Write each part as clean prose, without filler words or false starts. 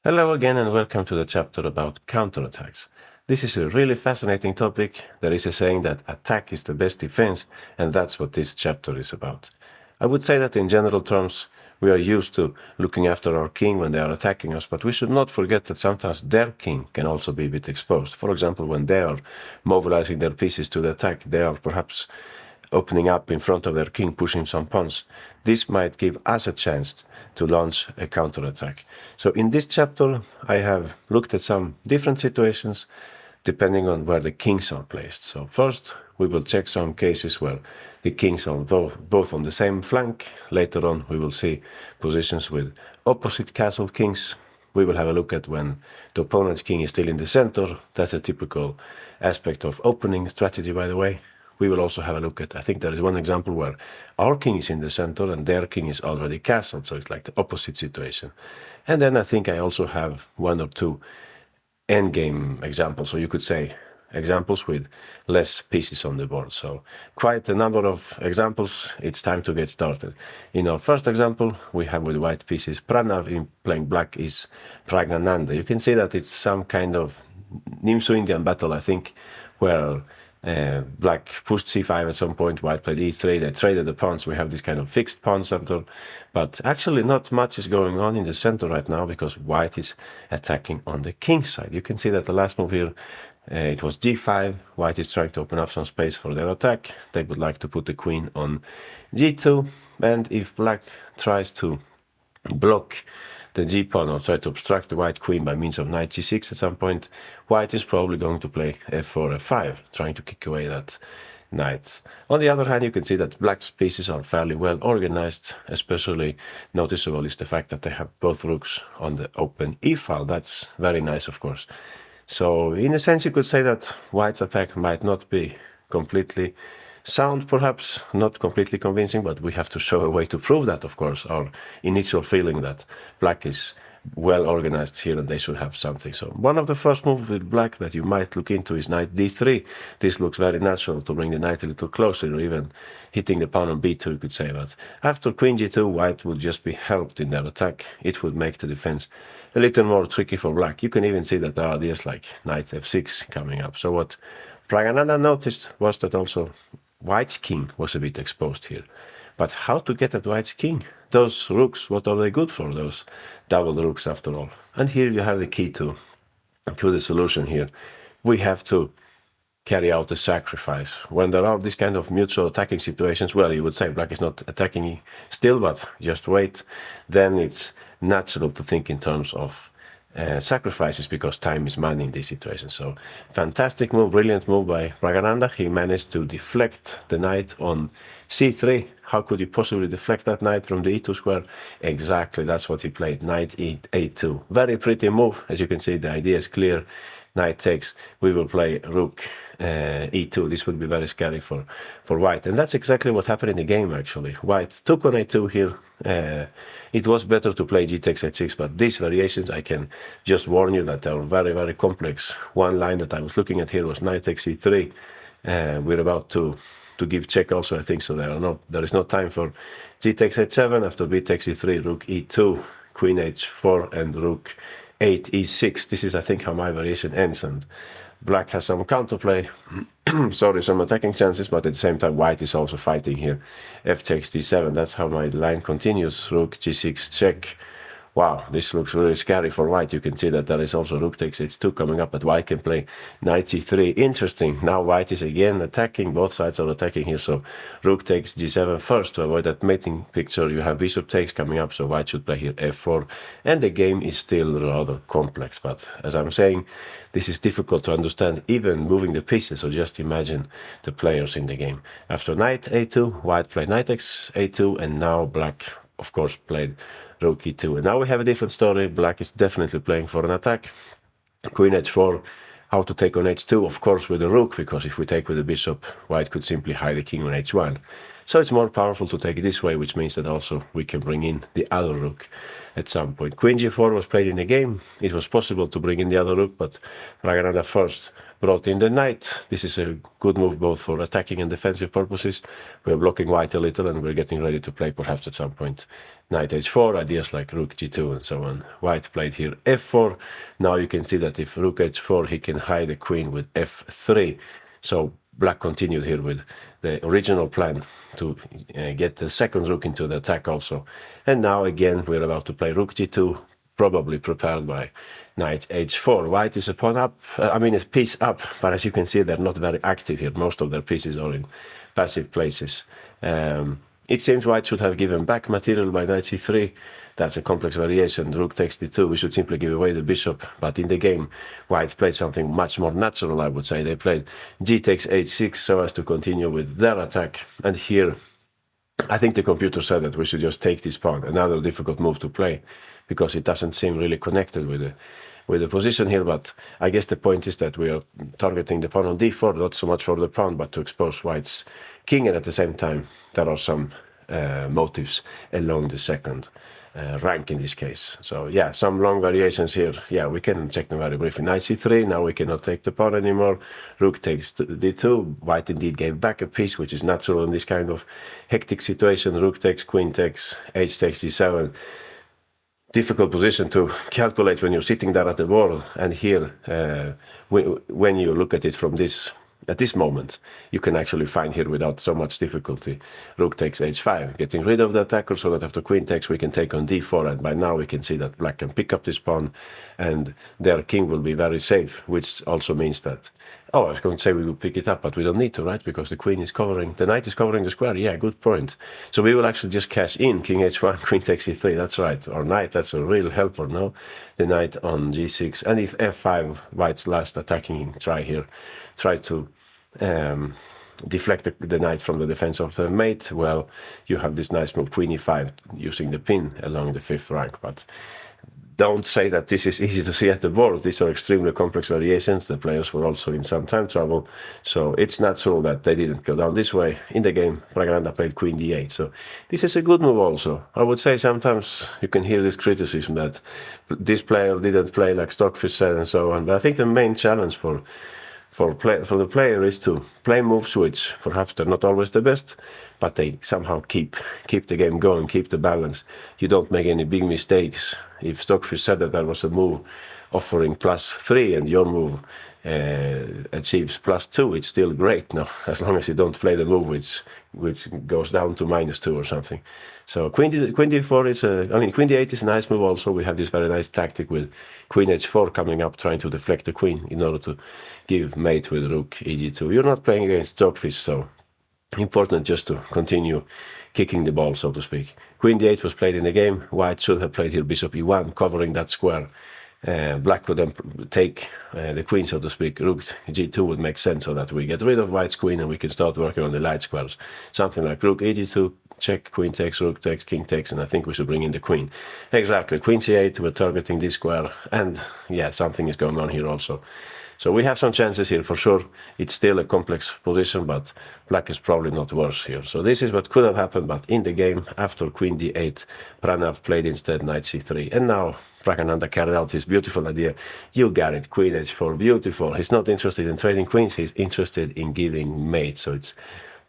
Hello again and welcome to the chapter about counterattacks. This is a really fascinating topic. There is a saying that attack is the best defense, and that's what this chapter is about. I would say that in general terms, we are used to looking after our king when they are attacking us, but we should not forget that sometimes their king can also be a bit exposed. For example, when they are mobilizing their pieces to the attack, they are perhaps opening up in front of their king, pushing some pawns. This might give us a chance to launch a counterattack. So in this chapter, I have looked at some different situations depending on where the kings are placed. So first, we will check some cases where the kings are both on the same flank. Later on, we will see positions with opposite castle kings. We will have a look at when the opponent's king is still in the center. That's a typical aspect of opening strategy, by the way. We will also have a look at, I think there is one example where our king is in the center and their king is already castled, so it's like the opposite situation. And then I think I also have one or two endgame examples, so you could say examples with less pieces on the board. So quite a number of examples. It's time to get started. In our first example, we have with white pieces Pranav. In playing black is Pragnananda. You can see that it's some kind of Nimso-Indian battle, I think, where black pushed c5 at some point, white played e3, they traded the pawns. We have this kind of fixed pawn center, but actually not much is going on in the center right now because white is attacking on the king side. You can see that the last move here, it was g5, white is trying to open up some space for their attack. They would like to put the queen on g2, and if black tries to block the g-pawn or try to obstruct the white queen by means of knight g6 at some point, white is probably going to play f4, f5, trying to kick away that knight. On the other hand, you can see that black's pieces are fairly well organized. Especially noticeable is the fact that they have both rooks on the open e-file. That's very nice, of course. So in a sense, you could say that white's attack might not be completely sound, perhaps not completely convincing, but we have to show a way to prove that, of course. Our initial feeling that black is well organized here and they should have something. So one of the first moves with black that you might look into is knight d3. This looks very natural to bring the knight a little closer, or even hitting the pawn on b2, you could say. But after queen g2, white would just be helped in their attack. It would make the defense a little more tricky for black. You can even see that there are ideas like knight f6 coming up. So what Pragananda noticed was that also white's king was a bit exposed here. But how to get at white's king? Those rooks, what are they good for, those double rooks after all? And here you have the key to the solution here. We have to carry out a sacrifice. When there are this kind of mutual attacking situations, well, you would say black is not attacking still, but just wait, then it's natural to think in terms of sacrifices because time is money in this situation. So fantastic move, brilliant move by Pragananda. He managed to deflect the knight on c3. How could you possibly deflect that knight from the e2 square? Exactly, that's what he played, knight a2. Very pretty move. As you can see, the idea is clear. Knight takes, we will play rook e2. This would be very scary for white. And that's exactly what happened in the game, actually. White took on a2 here. It was better to play g takes h6, but these variations, I can just warn you that they are very, very complex. One line that I was looking at here was knight takes e3. We're about to give check also, I think, so there is no time for g takes h7. After b takes e3, rook e2, queen h4, and rook 8 e6. This is, I think, how my variation ends, and black has some counterplay, sorry, some attacking chances, but at the same time white is also fighting here. F takes d7, that's how my line continues. Rook g6 check. Wow, this looks really scary for white. You can see that there is also rook takes h2 coming up, but white can play knight g3. Interesting. Now white is again attacking. Both sides are attacking here, so rook takes g7 first to avoid that mating picture. You have bishop takes coming up, so white should play here f4. And the game is still rather complex, but as I'm saying, this is difficult to understand even moving the pieces, so just imagine the players in the game. After knight a2, white played knight takes a2, and now black, of course, played rook e2. And now we have a different story. Black is definitely playing for an attack. Queen h4, how to take on h2, of course with the rook, because if we take with the bishop, white could simply hide the king on h1. So it's more powerful to take it this way, which means that also we can bring in the other rook at some point. Queen g4 was played in the game. It was possible to bring in the other rook, but Pragananda first brought in the knight. This is a good move both for attacking and defensive purposes. We're blocking white a little, and we're getting ready to play perhaps at some point knight h4, ideas like rook g2 and so on. White played here f4. Now you can see that if rook h4, he can hide the queen with f3. So black continued here with the original plan to get the second rook into the attack also. And now again we're about to play rook g2, probably prepared by knight h4. White is a pawn up, a piece up, but as you can see they're not very active here. Most of their pieces are in passive places. It seems white should have given back material by knight c3. That's a complex variation. Rook takes d2. We should simply give away the bishop. But in the game, white played something much more natural, I would say. They played g takes h6 so as to continue with their attack. And here, I think the computer said that we should just take this pawn. Another difficult move to play, because it doesn't seem really connected with the position here. But I guess the point is that we are targeting the pawn on d4, not so much for the pawn, but to expose white's king. And at the same time, there are some motives along the second rank in this case. So yeah, some long variations here. Yeah, we can check them very briefly. Knight c3, now we cannot take the pawn anymore. Rook takes d2. White indeed gave back a piece, which is natural in this kind of hectic situation. Rook takes, queen takes, h takes d7. Difficult position to calculate when you're sitting there at the board. And here, when you look at it from at this moment, you can actually find here without so much difficulty. Rook takes h5, getting rid of the attacker so that after queen takes we can take on d4, and by now we can see that black can pick up this pawn and their king will be very safe, which also means that, oh, I was going to say we will pick it up, but we don't need to, right? Because the queen is covering, the knight is covering the square. Yeah, good point. So we will actually just cash in king h1, queen takes e3, that's right. Or knight, that's a real helper, no? The knight on g6, and if f5, white's last attacking try here, try to deflect the knight from the defense of the mate, well, you have this nice move, queen e5, using the pin along the 5th rank. But don't say that this is easy to see at the board. These are extremely complex variations. The players were also in some time trouble, so it's natural that they didn't go down this way. In the game, Pragananda played queen d8, so this is a good move also. I would say sometimes you can hear this criticism that this player didn't play like Stockfish said and so on, but I think the main challenge for the player is to play moves which perhaps they're not always the best, but they somehow keep the game going, keep the balance. You don't make any big mistakes. If Stockfish said that there was a move offering +3 and your move achieves +2, it's still great, no? As long as you don't play the move which goes down to -2 or something. So queen d4 is queen d8 is a nice move also. We have this very nice tactic with queen h4 coming up, trying to deflect the queen in order to give mate with rook eg2. You're not playing against Stockfish, so important just to continue kicking the ball, so to speak. Queen d8 was played in the game. White should have played here bishop e1, covering that square. Black would then take the queen, so to speak. Rook g2 would make sense, so that we get rid of white's queen and we can start working on the light squares. Something like rook eg2, check, queen takes, rook takes, king takes, and I think we should bring in the queen. Exactly, queen c8, we're targeting this square, and yeah, something is going on here also. So we have some chances here for sure. It's still a complex position, but black is probably not worse here. So this is what could have happened, but in the game, after queen d8, Pranav played instead knight c3. And now Pragananda carried out his beautiful idea. You got it, queen h4, beautiful. He's not interested in trading queens, he's interested in giving mate. So it's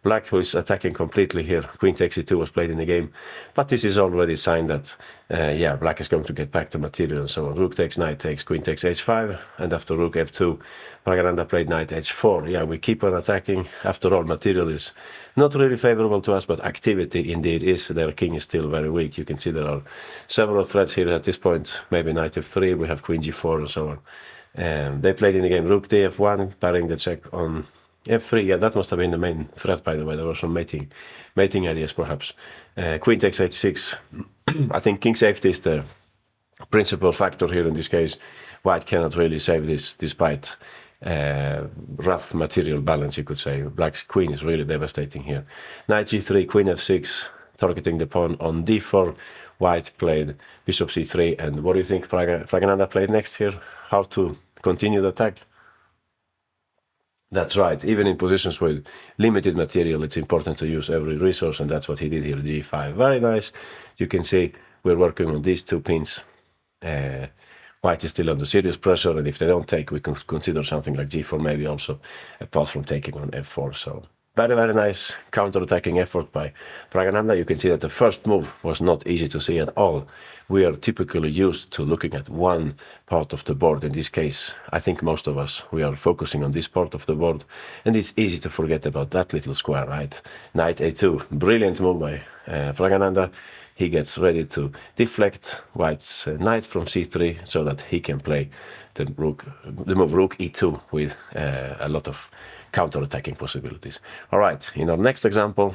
black who is attacking completely here. Queen takes e2 was played in the game, but this is already a sign that, yeah, black is going to get back to material and so on. Rook takes, knight takes, queen takes h5, and after rook f2, Pragananda played knight h4. Yeah, we keep on attacking. After all, material is not really favorable to us, but activity indeed is. Their king is still very weak. You can see there are several threats here at this point. Maybe knight f3, we have queen g4 and so on. They played in the game rook df1, parrying the check on f3, yeah, that must have been the main threat, by the way. There were some mating ideas, perhaps. Queen takes h6. I think king safety is the principal factor here in this case. White cannot really save this, despite rough material balance, you could say. Black's queen is really devastating here. Knight g3, queen f6, targeting the pawn on d4. White played bishop c3, and what do you think Pragananda played next here? How to continue the attack? That's right. Even in positions with limited material, it's important to use every resource, and that's what he did here, g5. Very nice. You can see we're working on these two pins White is still under serious pressure, and if they don't take, we can consider something like g4 maybe also, apart from taking on f4. So very, very nice counter-attacking effort by Pragananda. You can see that the first move was not easy to see at all. We are typically used to looking at one part of the board. In this case, I think most of us, we are focusing on this part of the board, and it's easy to forget about that little square, right? Knight a2, brilliant move by Pragananda. He gets ready to deflect White's knight from c3 so that he can play the move rook e2 with a lot of counter-attacking possibilities. All right, in our next example,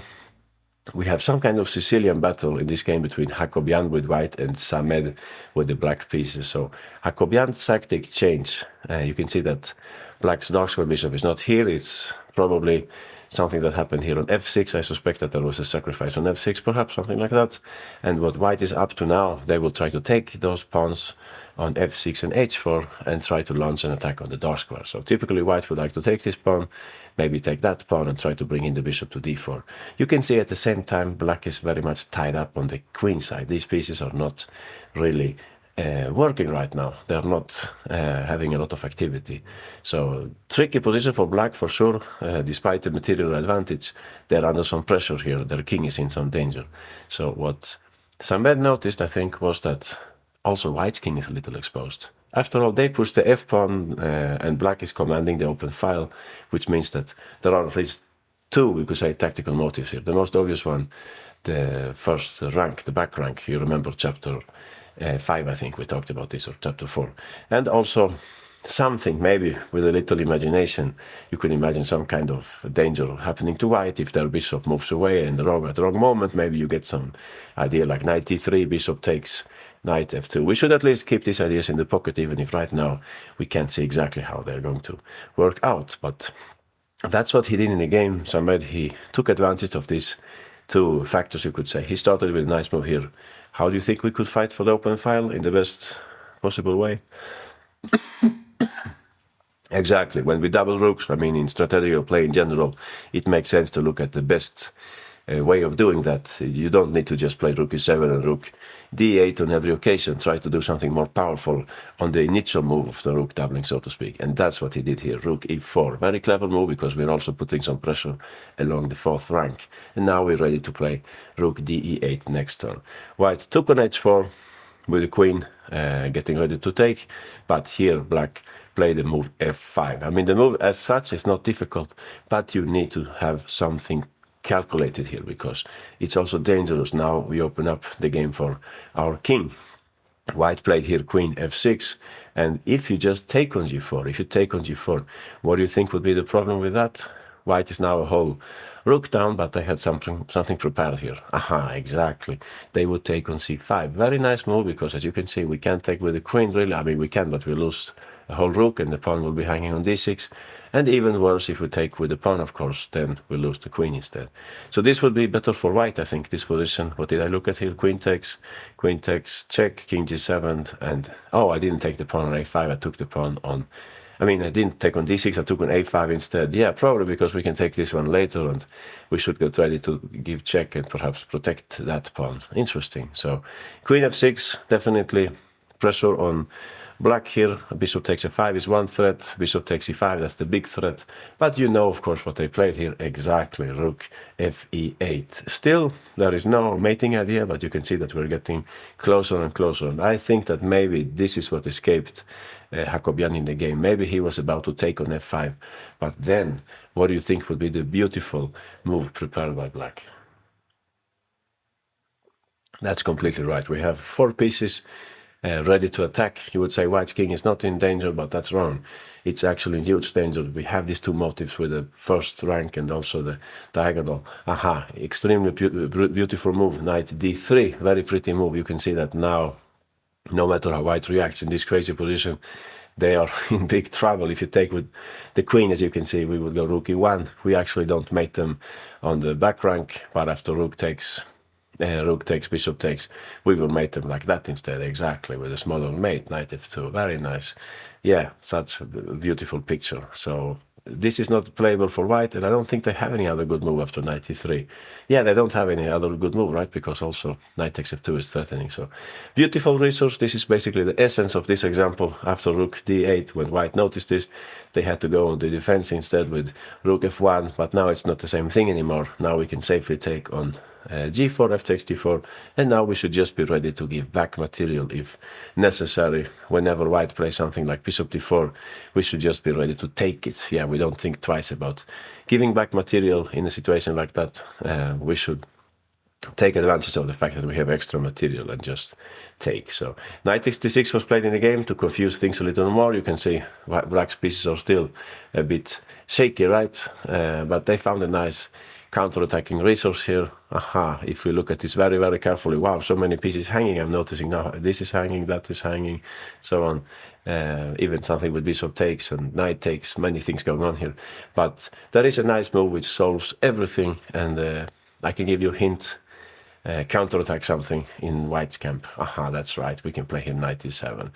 we have some kind of Sicilian battle in this game between Hakobian with white and Samed with the black pieces. So Hakobian's tactic change. You can see that black's dark square bishop is not here. It's probably something that happened here on f6. I suspect that there was a sacrifice on f6, perhaps, something like that. And what white is up to now, they will try to take those pawns on f6 and h4 and try to launch an attack on the dark square. So typically white would like to take this pawn, maybe take that pawn and try to bring in the bishop to d4. You can see at the same time black is very much tied up on the queen side. These pieces are not really working right now. They're not having a lot of activity. So tricky position for black for sure. Despite the material advantage, they're under some pressure here. Their king is in some danger. So what Samed noticed, I think, was that also white's king is a little exposed. After all, they push the f-pawn and black is commanding the open file, which means that there are at least two, we could say, tactical motives here. The most obvious one, the first rank, the back rank. You remember chapter 5, I think we talked about this, or chapter 4. And also something, maybe with a little imagination, you could imagine some kind of danger happening to white if their bishop moves away and at the wrong moment. Maybe you get some idea like knight d3, bishop takes, knight f2. We should at least keep these ideas in the pocket, even if right now we can't see exactly how they're going to work out. But that's what he did in the game. Samed, he took advantage of these two factors, you could say. He started with a nice move here. How do you think we could fight for the open file in the best possible way? Exactly. When we double rooks, I mean, in strategical play in general, it makes sense to look at the best way of doing that. You don't need to just play rook e7 and rook d8 on every occasion. Try to do something more powerful on the initial move of the rook doubling, so to speak. And that's what he did here, rook e4. Very clever move, because we're also putting some pressure along the fourth rank. And now we're ready to play rook de8 next turn. White took on h4 with the queen getting ready to take, but here black play the move f5. I mean, the move as such is not difficult, but you need to have something calculated here, because it's also dangerous. Now we open up the game for our king. White played here queen f6, and if you just take on g4, what do you think would be the problem with that? White is now a whole rook down, but they had something prepared here. Aha, exactly. They would take on c5. Very nice move, because as you can see, we can't take with the queen really. I mean, we can, but we lose a whole rook and the pawn will be hanging on d6. And even worse, if we take with the pawn, of course, then we lose the queen instead. So this would be better for white, I think, this position. What did I look at here? Queen takes, check, king g7, and oh, I didn't take the pawn on a5, I took the pawn on, I didn't take on d6, I took on a5 instead. Yeah, probably because we can take this one later and we should get ready to give check and perhaps protect that pawn. Interesting. So queen f6, definitely pressure on black here. Bishop takes a5 is one threat. Bishop takes e5, that's the big threat. But you know, of course, what they played here. Exactly, rook fe8. Still, there is no mating idea, but you can see that we're getting closer and closer. And I think that maybe this is what escaped Hakobian in the game. Maybe he was about to take on f5. But then, what do you think would be the beautiful move prepared by black? That's completely right. We have four pieces ready to attack. You would say white's king is not in danger, but that's wrong. It's actually in huge danger. We have these two motives with the first rank and also the diagonal. Aha, extremely beautiful move, knight d3. Very pretty move. You can see that now, no matter how white reacts in this crazy position, they are in big trouble. If you take with the queen, as you can see, we would go rook e1. We actually don't mate them on the back rank, but after rook takes, bishop takes, we will mate them like that instead, exactly, with a smaller mate, knight f2. Very nice. Yeah, such a beautiful picture. So this is not playable for white, and I don't think they have any other good move after knight e3. Yeah, they don't have any other good move, right? Because also knight takes f2 is threatening. So beautiful resource. This is basically the essence of this example. After rook d8, when white noticed this, they had to go on the defense instead with rook f1, but now it's not the same thing anymore. Now we can safely take on g4, f takes g4, and now we should just be ready to give back material if necessary. Whenever white plays something like bishop d4, we should just be ready to take it. Yeah, we don't think twice about giving back material in a situation like that. We should take advantage of the fact that we have extra material and just take. So knight takes d6 was played in the game to confuse things a little more. You can see black's pieces are still a bit shaky, right? But they found a nice counter-attacking resource here. Aha, if we look at this very, very carefully, wow, so many pieces hanging. I'm noticing now this is hanging, that is hanging, so on. Even something with bishop takes and knight takes, many things going on here. But there is a nice move which solves everything, and I can give you a hint. Counterattack something in white's camp. Aha, that's right, we can play him knight e7.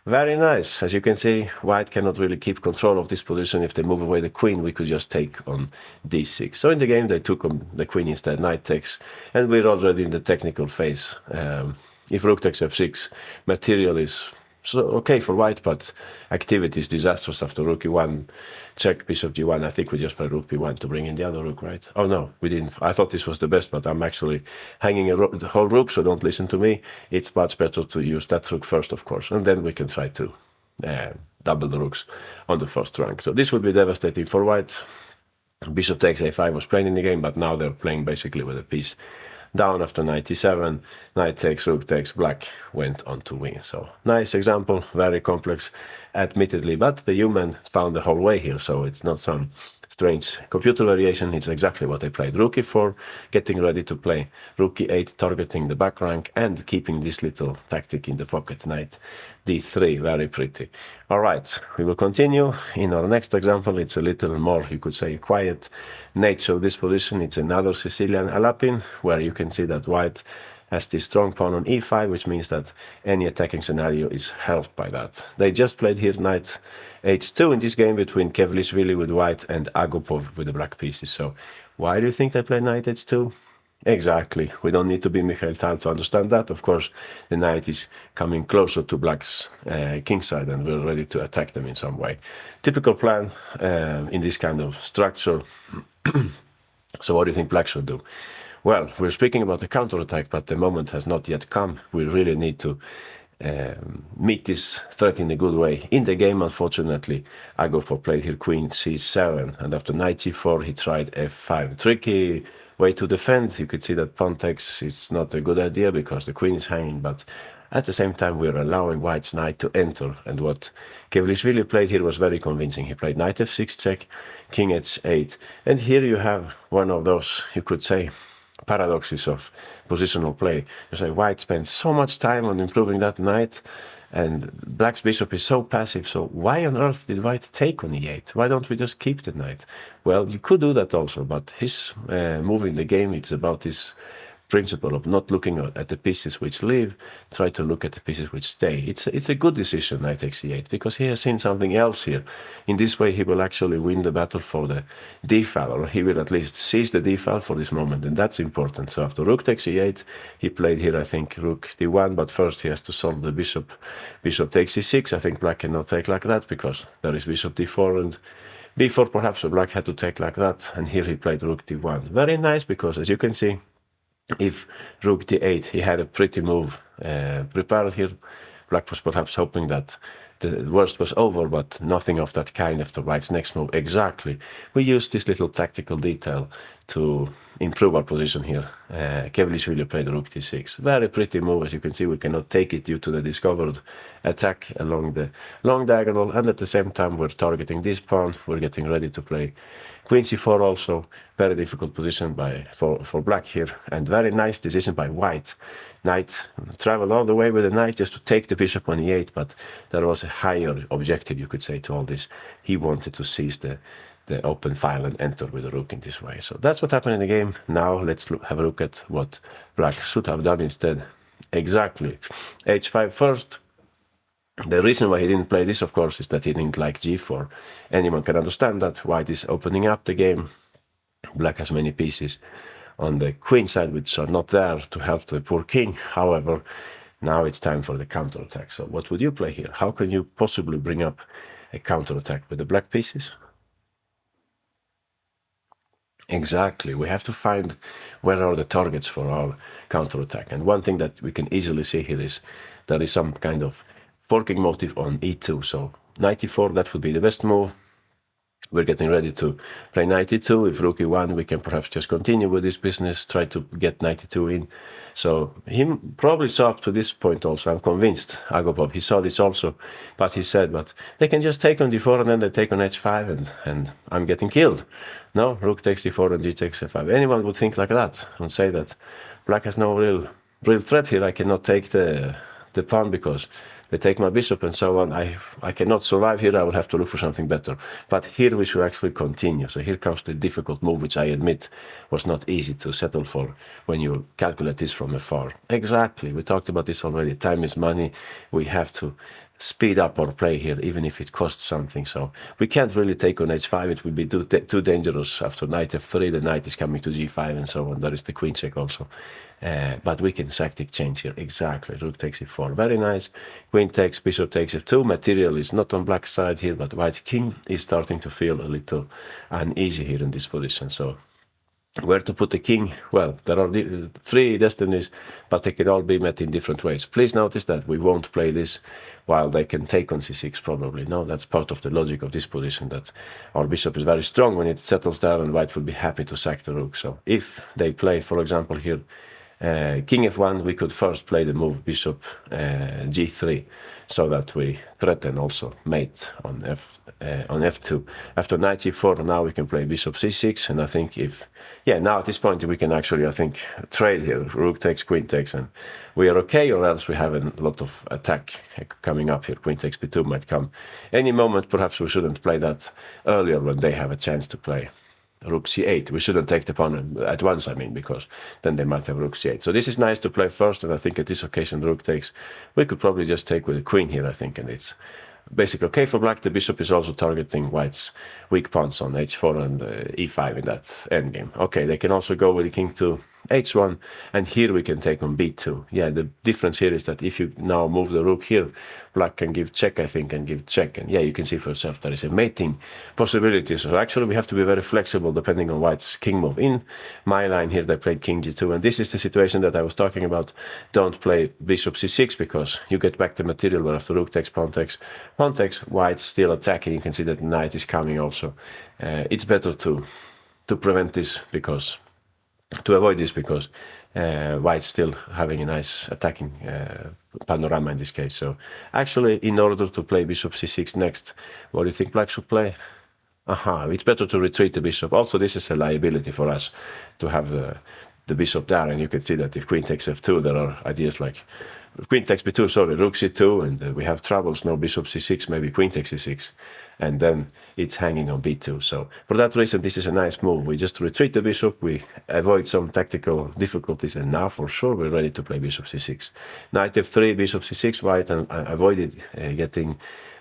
Very nice. As you can see, white cannot really keep control of this position. If they move away the queen, we could just take on d6. So in the game, they took on the queen instead, knight takes, and we're already in the technical phase. If rook takes f6, material is so okay for white, but activity is disastrous after rook e1, check bishop g1. I think we just play rook b1 to bring in the other rook, right? Oh no, we didn't. I thought this was the best, but I'm actually hanging the whole rook, so don't listen to me. It's much better to use that rook first, of course, and then we can try to double the rooks on the first rank. So this would be devastating for white. Bishop takes a5 was playing in the game, but now they're playing basically with a piece down after knight e7, knight takes, rook takes, black went on to win. So nice example, very complex, admittedly, but the human found the whole way here, so it's not some strange computer variation. It's exactly what they played. Rook e4, getting ready to play rook e8, targeting the back rank and keeping this little tactic in the pocket. Knight d3, very pretty. All right, we will continue. In our next example, it's a little more, you could say, quiet nature of this position. It's another Sicilian Alapin, where you can see that white has this strong pawn on e5, which means that any attacking scenario is helped by that. They just played here knight h2 in this game between Kevlishvili with white and Agopov with the black pieces. So why do you think they played knight h2? Exactly. We don't need to be Mikhail Tal to understand that. Of course, the knight is coming closer to black's kingside and we're ready to attack them in some way. Typical plan in this kind of structure. So what do you think black should do? Well, we're speaking about the counterattack, but the moment has not yet come. We really need to meet this threat in a good way. In the game, unfortunately, Agopov played here queen c7, and after knight g4, he tried f5. Tricky way to defend. You could see that pawn takes is not a good idea because the queen is hanging, but at the same time, we're allowing white's knight to enter. And what Kevlishvili played here was very convincing. He played knight f6 check, king h8. And here you have one of those, you could say, paradoxes of positional play. You say white spent so much time on improving that knight, and black's bishop is so passive, so why on earth did white take on e8? Why don't we just keep the knight? Well, you could do that also, but his move in the game, it's about this principle of not looking at the pieces which leave, try to look at the pieces which stay. It's a good decision, knight takes e8, because he has seen something else here. In this way, he will actually win the battle for the d-file, or he will at least seize the d-file for this moment, and that's important. So after rook takes e8, he played here, I think, rook d1, but first he has to solve the bishop. Bishop takes e6. I think black cannot take like that, because there is bishop d4, and b4 perhaps, so black had to take like that, and here he played rook d1. Very nice, because as you can see, if rook d8, he had a pretty move prepared here. Black was perhaps hoping that the worst was over, but nothing of that kind after white's next move. Exactly. We used this little tactical detail to improve our position here. Kevlishvili played rook d6. Very pretty move. As you can see, we cannot take it due to the discovered attack along the long diagonal, and at the same time we're targeting this pawn. We're getting ready to play queen c4 also. Very difficult position for black here, and very nice decision by white. Knight traveled all the way with the knight just to take the bishop on e8, but there was a higher objective, you could say, to all this. He wanted to seize the open file and enter with the rook in this way. So that's what happened in the game. Now let's have a look at what black should have done instead. Exactly. h5 first. The reason why he didn't play this, of course, is that he didn't like g4. Anyone can understand that. White is opening up the game. Black has many pieces on the queen side which are not there to help the poor king. However, now it's time for the counterattack. So what would you play here? How can you possibly bring up a counterattack with the black pieces? Exactly. We have to find where are the targets for our counterattack. And one thing that we can easily see here is there is some kind of forking motive on e2. So knight e4, that would be the best move. We're getting ready to play knight e2. If rook e1, we can perhaps just continue with this business, try to get knight e2 in. So he probably saw up to this point also, I'm convinced, Agopov, he saw this also, but he said, but they can just take on d4 and then they take on h5 and I'm getting killed. No, rook takes d4 and g takes f5. Anyone would think like that and say that black has no real threat here. I cannot take the pawn because they take my bishop and so on. I cannot survive here. I will have to look for something better. But here we should actually continue. So here comes the difficult move, which I admit was not easy to settle for when you calculate this from afar. Exactly. We talked about this already. Time is money. We have to speed up our play here, even if it costs something. So we can't really take on h5. It would be too dangerous. After knight f3, the knight is coming to g5 and so on. There is the queen check also. But we can tactic change here. Exactly. Rook takes e4. Very nice. Queen takes, bishop takes f2. Material is not on black side here, but white king is starting to feel a little uneasy here in this position. So where to put the king? Well, there are three destinies, but they can all be met in different ways. Please notice that we won't play this while they can take on c6 probably. No, that's part of the logic of this position, that our bishop is very strong when it settles there and white will be happy to sack the rook. So if they play, for example, here, king f1, we could first play the move bishop g3, so that we threaten also mate on f2. After knight g4, now we can play bishop c6, and I think now at this point we can actually, I think, trade here. Rook takes, queen takes, and we are okay, or else we have a lot of attack coming up here. Queen takes b2 might come any moment. Perhaps we shouldn't play that earlier when they have a chance to play rook c8. We shouldn't take the pawn at once, I mean, because then they might have rook c8. So this is nice to play first, and I think at this occasion rook takes. We could probably just take with the queen here, I think, and it's basically okay for black. The bishop is also targeting white's weak pawns on h4 and e5 in that endgame. Okay, they can also go with the king to h1, and here we can take on b2. Yeah, the difference here is that if you now move the rook here, black can give check, I think, and give check. And yeah, you can see for yourself there is a mating possibility. So actually we have to be very flexible depending on white's king move. In my line here, they played king g2, and this is the situation that I was talking about. Don't play bishop c6 because you get back the material where after rook takes, pawn takes, white's still attacking. You can see that the knight is coming also. It's better to prevent this, because to avoid this, because white's still having a nice attacking panorama in this case. So actually, in order to play bishop c6 next, what do you think black should play? It's better to retreat the bishop. Also, this is a liability for us to have the bishop there, and you can see that if queen takes f2, there are ideas like queen takes b2, sorry, rook c2, and we have troubles, no bishop c6, maybe queen takes c6, and then it's hanging on b2. So for that reason, this is a nice move. We just retreat the bishop, we avoid some tactical difficulties, and now for sure we're ready to play bishop c6. Knight f3, bishop c6, white, and I avoided getting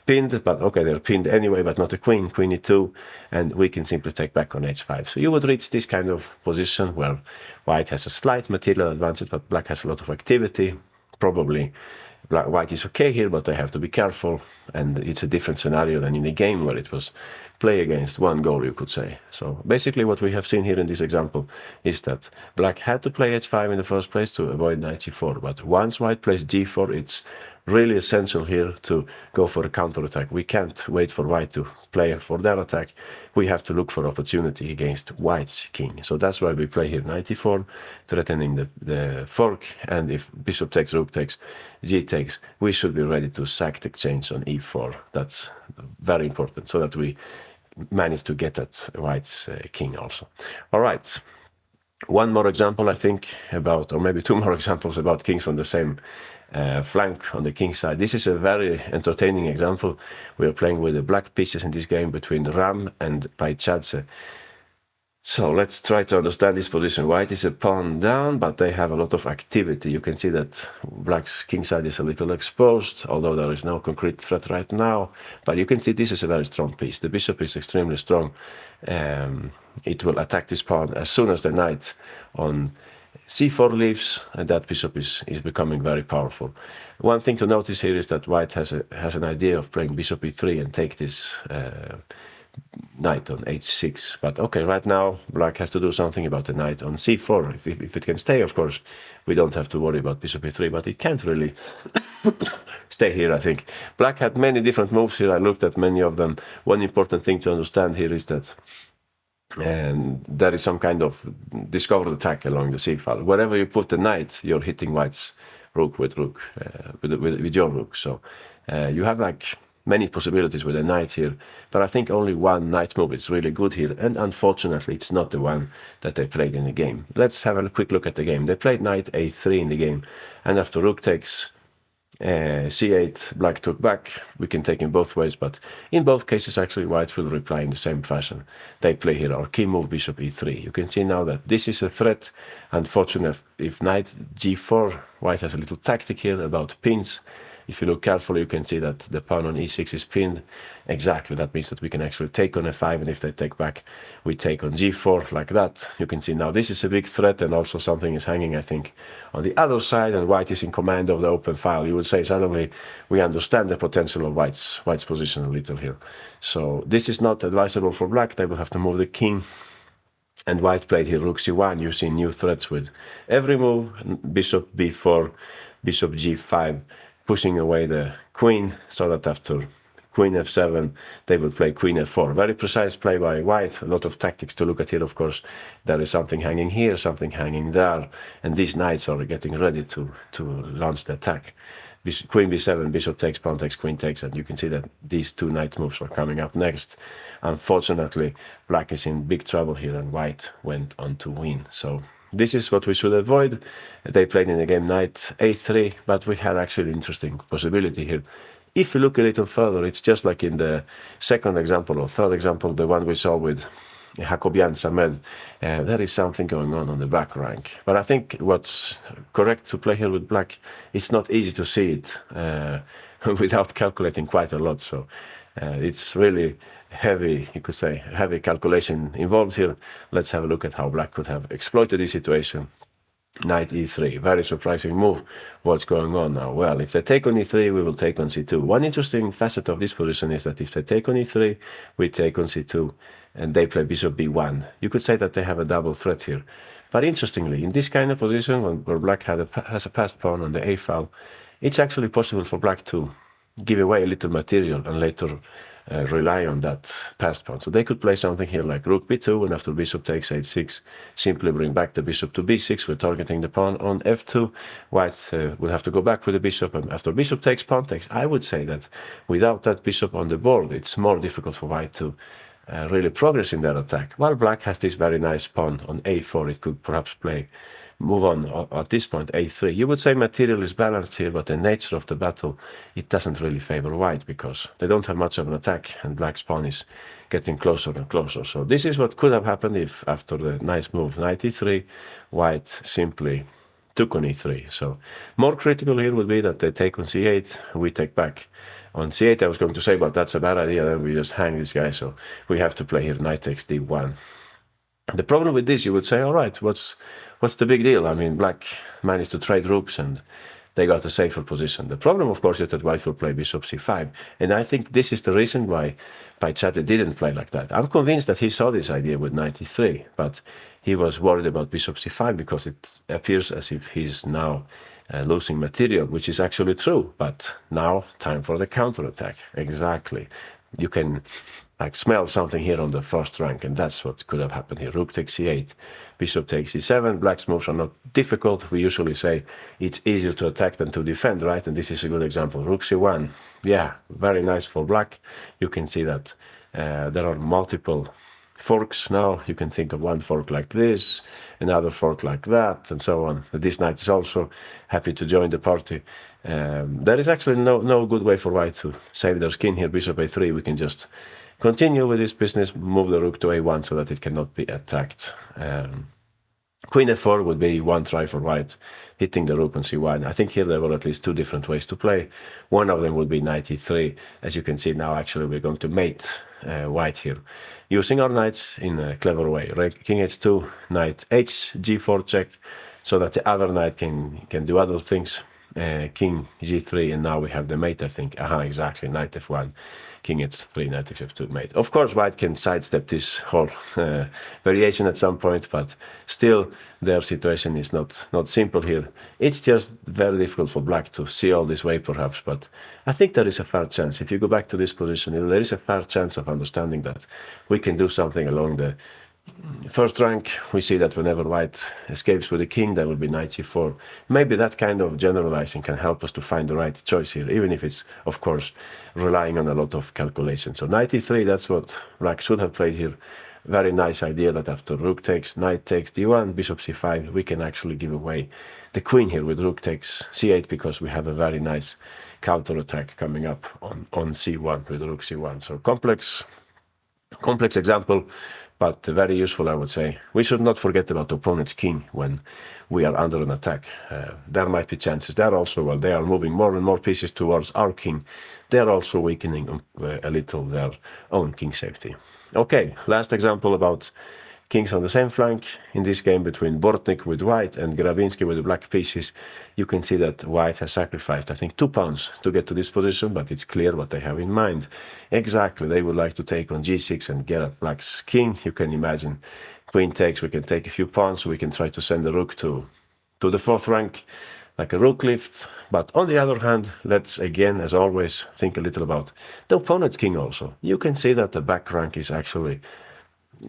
pinned, but okay, they're pinned anyway, but not a queen, queen e2, and we can simply take back on h5. So you would reach this kind of position where white has a slight material advantage, but black has a lot of activity. Probably white is okay here, but they have to be careful, and it's a different scenario than in a game where it was play against one goal, you could say. So basically what we have seen here in this example is that black had to play h5 in the first place to avoid knight g4, but once white plays g4, it's really essential here to go for a counterattack. We can't wait for white to play for their attack. We have to look for opportunity against white's king. So that's why we play here knight e4, threatening the fork, and if bishop takes, rook takes, g takes, we should be ready to sack the exchange on e4. That's very important, so that we manage to get at white's king also. All right. One more example, I think, about, or maybe two more examples about kings from the same flank on the king side. This is a very entertaining example. We are playing with the black pieces in this game between Ram and Paichadze. So let's try to understand this position. White is a pawn down, but they have a lot of activity. You can see that black's kingside is a little exposed, although there is no concrete threat right now. But you can see this is a very strong piece. The bishop is extremely strong. It will attack this pawn as soon as the knight on c4 leaves, and that bishop is becoming very powerful. One thing to notice here is that white has an idea of playing bishop e3 and take this knight on h6. But okay, right now black has to do something about the knight on c4. If it can stay, of course, we don't have to worry about bishop e3, but it can't really stay here, I think. Black had many different moves here. I looked at many of them. One important thing to understand here is that there is some kind of discovered attack along the c-file. Wherever you put the knight, you're hitting white's rook with your rook. So you have like many possibilities with a knight here, but I think only one knight move is really good here, and unfortunately it's not the one that they played in the game. Let's have a quick look at the game. They played knight a3 in the game, and after rook takes c8, black took back. We can take in both ways, but in both cases actually white will reply in the same fashion. They play here our key move, bishop e3. You can see now that this is a threat. Unfortunately, if knight g4, white has a little tactic here about pins. If you look carefully, you can see that the pawn on e6 is pinned. Exactly, that means that we can actually take on f5, and if they take back, we take on g4 like that. You can see now this is a big threat, and also something is hanging, I think, on the other side, and white is in command of the open file. You would say suddenly we understand the potential of white's position a little here. So this is not advisable for black. They will have to move the king. And white played here rook c1. You see new threats with every move, bishop b4, bishop g5, pushing away the queen, so that after queen f7, they will play queen f4. Very precise play by white, a lot of tactics to look at here, of course. There is something hanging here, something hanging there, and these knights are getting ready to launch the attack. Queen b7, bishop takes, pawn takes, queen takes, and you can see that these two knight moves are coming up next. Unfortunately, black is in big trouble here, and white went on to win. So this is what we should avoid. They played in the game knight a3, but we had actually an interesting possibility here. If you look a little further, it's just like in the second example or third example, the one we saw with Jacobian Samed. There is something going on the back rank. But I think what's correct to play here with black, it's not easy to see it without calculating quite a lot. So it's really heavy, you could say, heavy calculation involved here. Let's have a look at how black could have exploited this situation. Knight e3, very surprising move. What's going on now? Well, if they take on e3, we will take on c2. One interesting facet of this position is that if they take on e3, we take on c2, and they play bishop b1. You could say that they have a double threat here. But interestingly, in this kind of position, where black has a passed pawn on the a file, it's actually possible for black to give away a little material and later rely on that passed pawn. So they could play something here like rook b2, and after bishop takes h6, simply bring back the bishop to b6. We're targeting the pawn on f2. White will have to go back with the bishop, and after bishop takes, pawn takes. I would say that without that bishop on the board, it's more difficult for white to really progress in their attack. While black has this very nice pawn on a4, it could perhaps move on at this point, a3. You would say material is balanced here, but the nature of the battle, it doesn't really favor white, because they don't have much of an attack, and black's pawn is getting closer and closer. So this is what could have happened if, after the nice move, knight e3, white simply took on e3. So more critical here would be that they take on c8, we take back. On c8 I was going to say, but that's a bad idea, then we just hang this guy, so we have to play here knight takes d1. The problem with this, you would say, all right, what's the big deal? I mean, black managed to trade rooks and they got a safer position. The problem, of course, is that white will play bishop c5. And I think this is the reason why Paicete didn't play like that. I'm convinced that he saw this idea with knight e3, but he was worried about bishop c5 because it appears as if he's now losing material, which is actually true. But now, time for the counterattack. Exactly. You can smell something here on the first rank, and that's what could have happened here. Rook takes c8, bishop takes c7. Black's moves are not difficult. We usually say it's easier to attack than to defend, right? And this is a good example. Rook c1, yeah, very nice for black. You can see that there are multiple forks now. You can think of one fork like this, another fork like that, and so on. This knight is also happy to join the party. There is actually no good way for white to save their skin here. Bishop a3, we can just continue with this business, move the rook to a1 so that it cannot be attacked. Queen f4 would be one try for white, hitting the rook on c1. I think here there were at least two different ways to play. One of them would be knight e3. As you can see now, actually, we're going to mate white here, using our knights in a clever way. King h2, knight h, g4 check, so that the other knight can do other things. King g3, and now we have the mate, I think. Exactly, knight f1. King h3, knight f2 mate. Of course, white can sidestep this whole variation at some point, but still their situation is not simple here. It's just very difficult for black to see all this way, perhaps, but I think there is a fair chance. If you go back to this position, there is a fair chance of understanding that we can do something along the first rank. We see that whenever white escapes with the king, there will be knight c4. Maybe that kind of generalizing can help us to find the right choice here, even if it's, of course, relying on a lot of calculation. So knight e3, that's what black should have played here. Very nice idea that after rook takes, knight takes d1, bishop c5, we can actually give away the queen here with rook takes c8, because we have a very nice counterattack coming up on c1 with rook c1. So complex example, but very useful, I would say. We should not forget about the opponent's king when we are under an attack. There might be chances there also, while they are moving more and more pieces towards our king, they are also weakening a little their own king safety. Okay, last example about kings on the same flank. In this game between Bortnik with white and Gravinsky with the black pieces, you can see that white has sacrificed, I think, 2 pawns to get to this position, but it's clear what they have in mind. Exactly, they would like to take on g6 and get at black's king. You can imagine queen takes, we can take a few pawns, so we can try to send the rook to the 4th rank, like a rook lift. But on the other hand, let's again, as always, think a little about the opponent's king also. You can see that the back rank is actually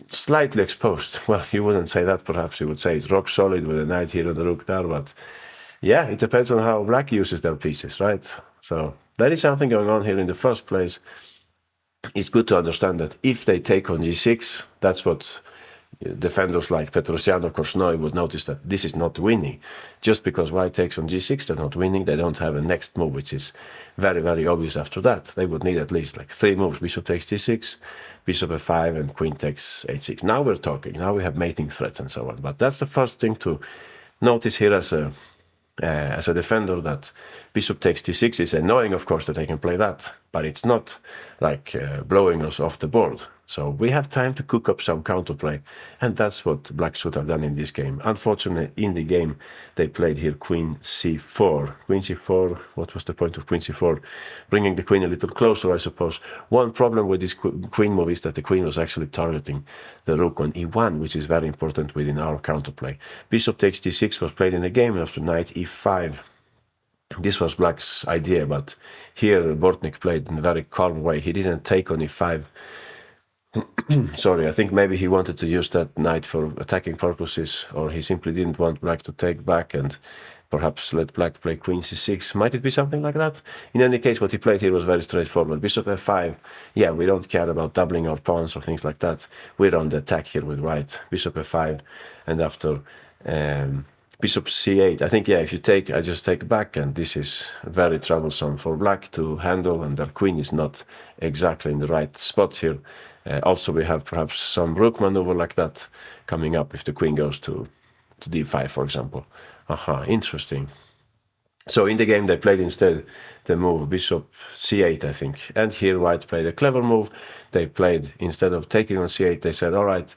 slightly exposed. Well, you wouldn't say that, perhaps you would say it's rock solid with a knight here and the rook there, but yeah, it depends on how black uses their pieces, right? So there is something going on here in the first place. It's good to understand that if they take on g6, that's what defenders like Petrosiano, Korsnoy would notice, that this is not winning. Just because white takes on g6, they're not winning. They don't have a next move, which is very, very obvious after that. They would need at least like 3 moves. Bishop takes g6, bishop f5, and queen takes h6. Now we're talking. Now we have mating threats and so on. But that's the first thing to notice here as a defender, that bishop takes d6 is annoying, of course, that they can play that, but it's not like blowing us off the board. So we have time to cook up some counterplay, and that's what black should have done in this game. Unfortunately, in the game, they played here queen c4. Queen c4, what was the point of queen c4? Bringing the queen a little closer, I suppose. One problem with this queen move is that the queen was actually targeting the rook on e1, which is very important within our counterplay. Bishop takes d6 was played in the game after knight e5. This was black's idea, but here Bortnik played in a very calm way. He didn't take on e5. Sorry, I think maybe he wanted to use that knight for attacking purposes, or he simply didn't want black to take back and perhaps let black play queen c6. Might it be something like that? In any case, what he played here was very straightforward. Bishop f5. Yeah, we don't care about doubling our pawns or things like that. We're on the attack here with white. Bishop f5, and after bishop c8. I think, yeah, if you take, I just take back, and this is very troublesome for black to handle, and their queen is not exactly in the right spot here. Also, we have perhaps some rook maneuver like that coming up if the queen goes to d5, for example. Interesting. So in the game, they played instead the move bishop c8, I think. And here white played a clever move. They played, instead of taking on c8, they said, all right,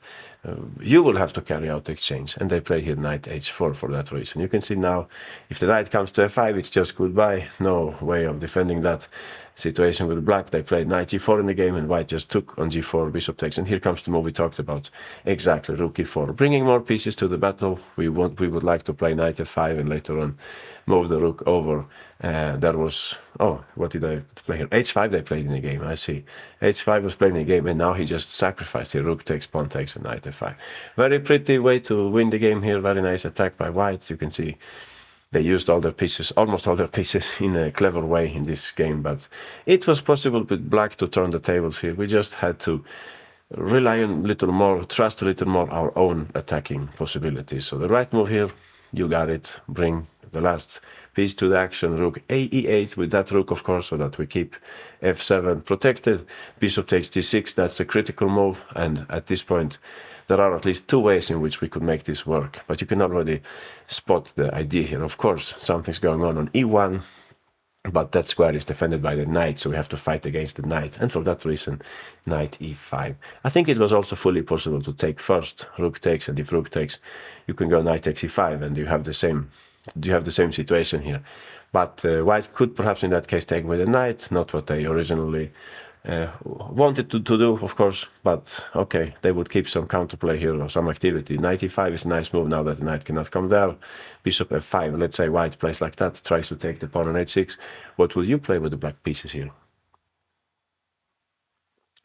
you will have to carry out the exchange. And they played here knight h4 for that reason. You can see now, if the knight comes to f5, it's just goodbye. No way of defending that situation with black. They played knight g4 in the game, and white just took on g4, bishop takes. And here comes the move we talked about. Exactly, rook e4. Bringing more pieces to the battle. We would like to play knight f5 and later on move the rook over. There was, what did I play here? h5 they played in the game, I see. h5 was played in the game, and now he just sacrificed here. Rook takes, pawn takes, and knight f5. Very pretty way to win the game here. Very nice attack by white. You can see they used all their pieces, almost all their pieces, in a clever way in this game. But it was possible with black to turn the tables here. We just had to rely on a little more, trust a little more our own attacking possibilities. So the right move here, you got it. Bring the last piece to the action, rook a e8 with that rook, of course, so that we keep f7 protected. Bishop takes d6, that's a critical move, and at this point there are at least two ways in which we could make this work, but you can already spot the idea here. Of course, something's going on e1, but that square is defended by the knight, so we have to fight against the knight, and for that reason, knight e5. I think it was also fully possible to take first, rook takes, and if rook takes, you can go knight takes e5, and you have the same situation here. But white could perhaps in that case take with the knight, not what they originally wanted to do, of course, but okay, they would keep some counterplay here or some activity. Knight e5 is a nice move now that the knight cannot come there. Bishop f5, let's say white plays like that, tries to take the pawn on h6. What would you play with the black pieces here?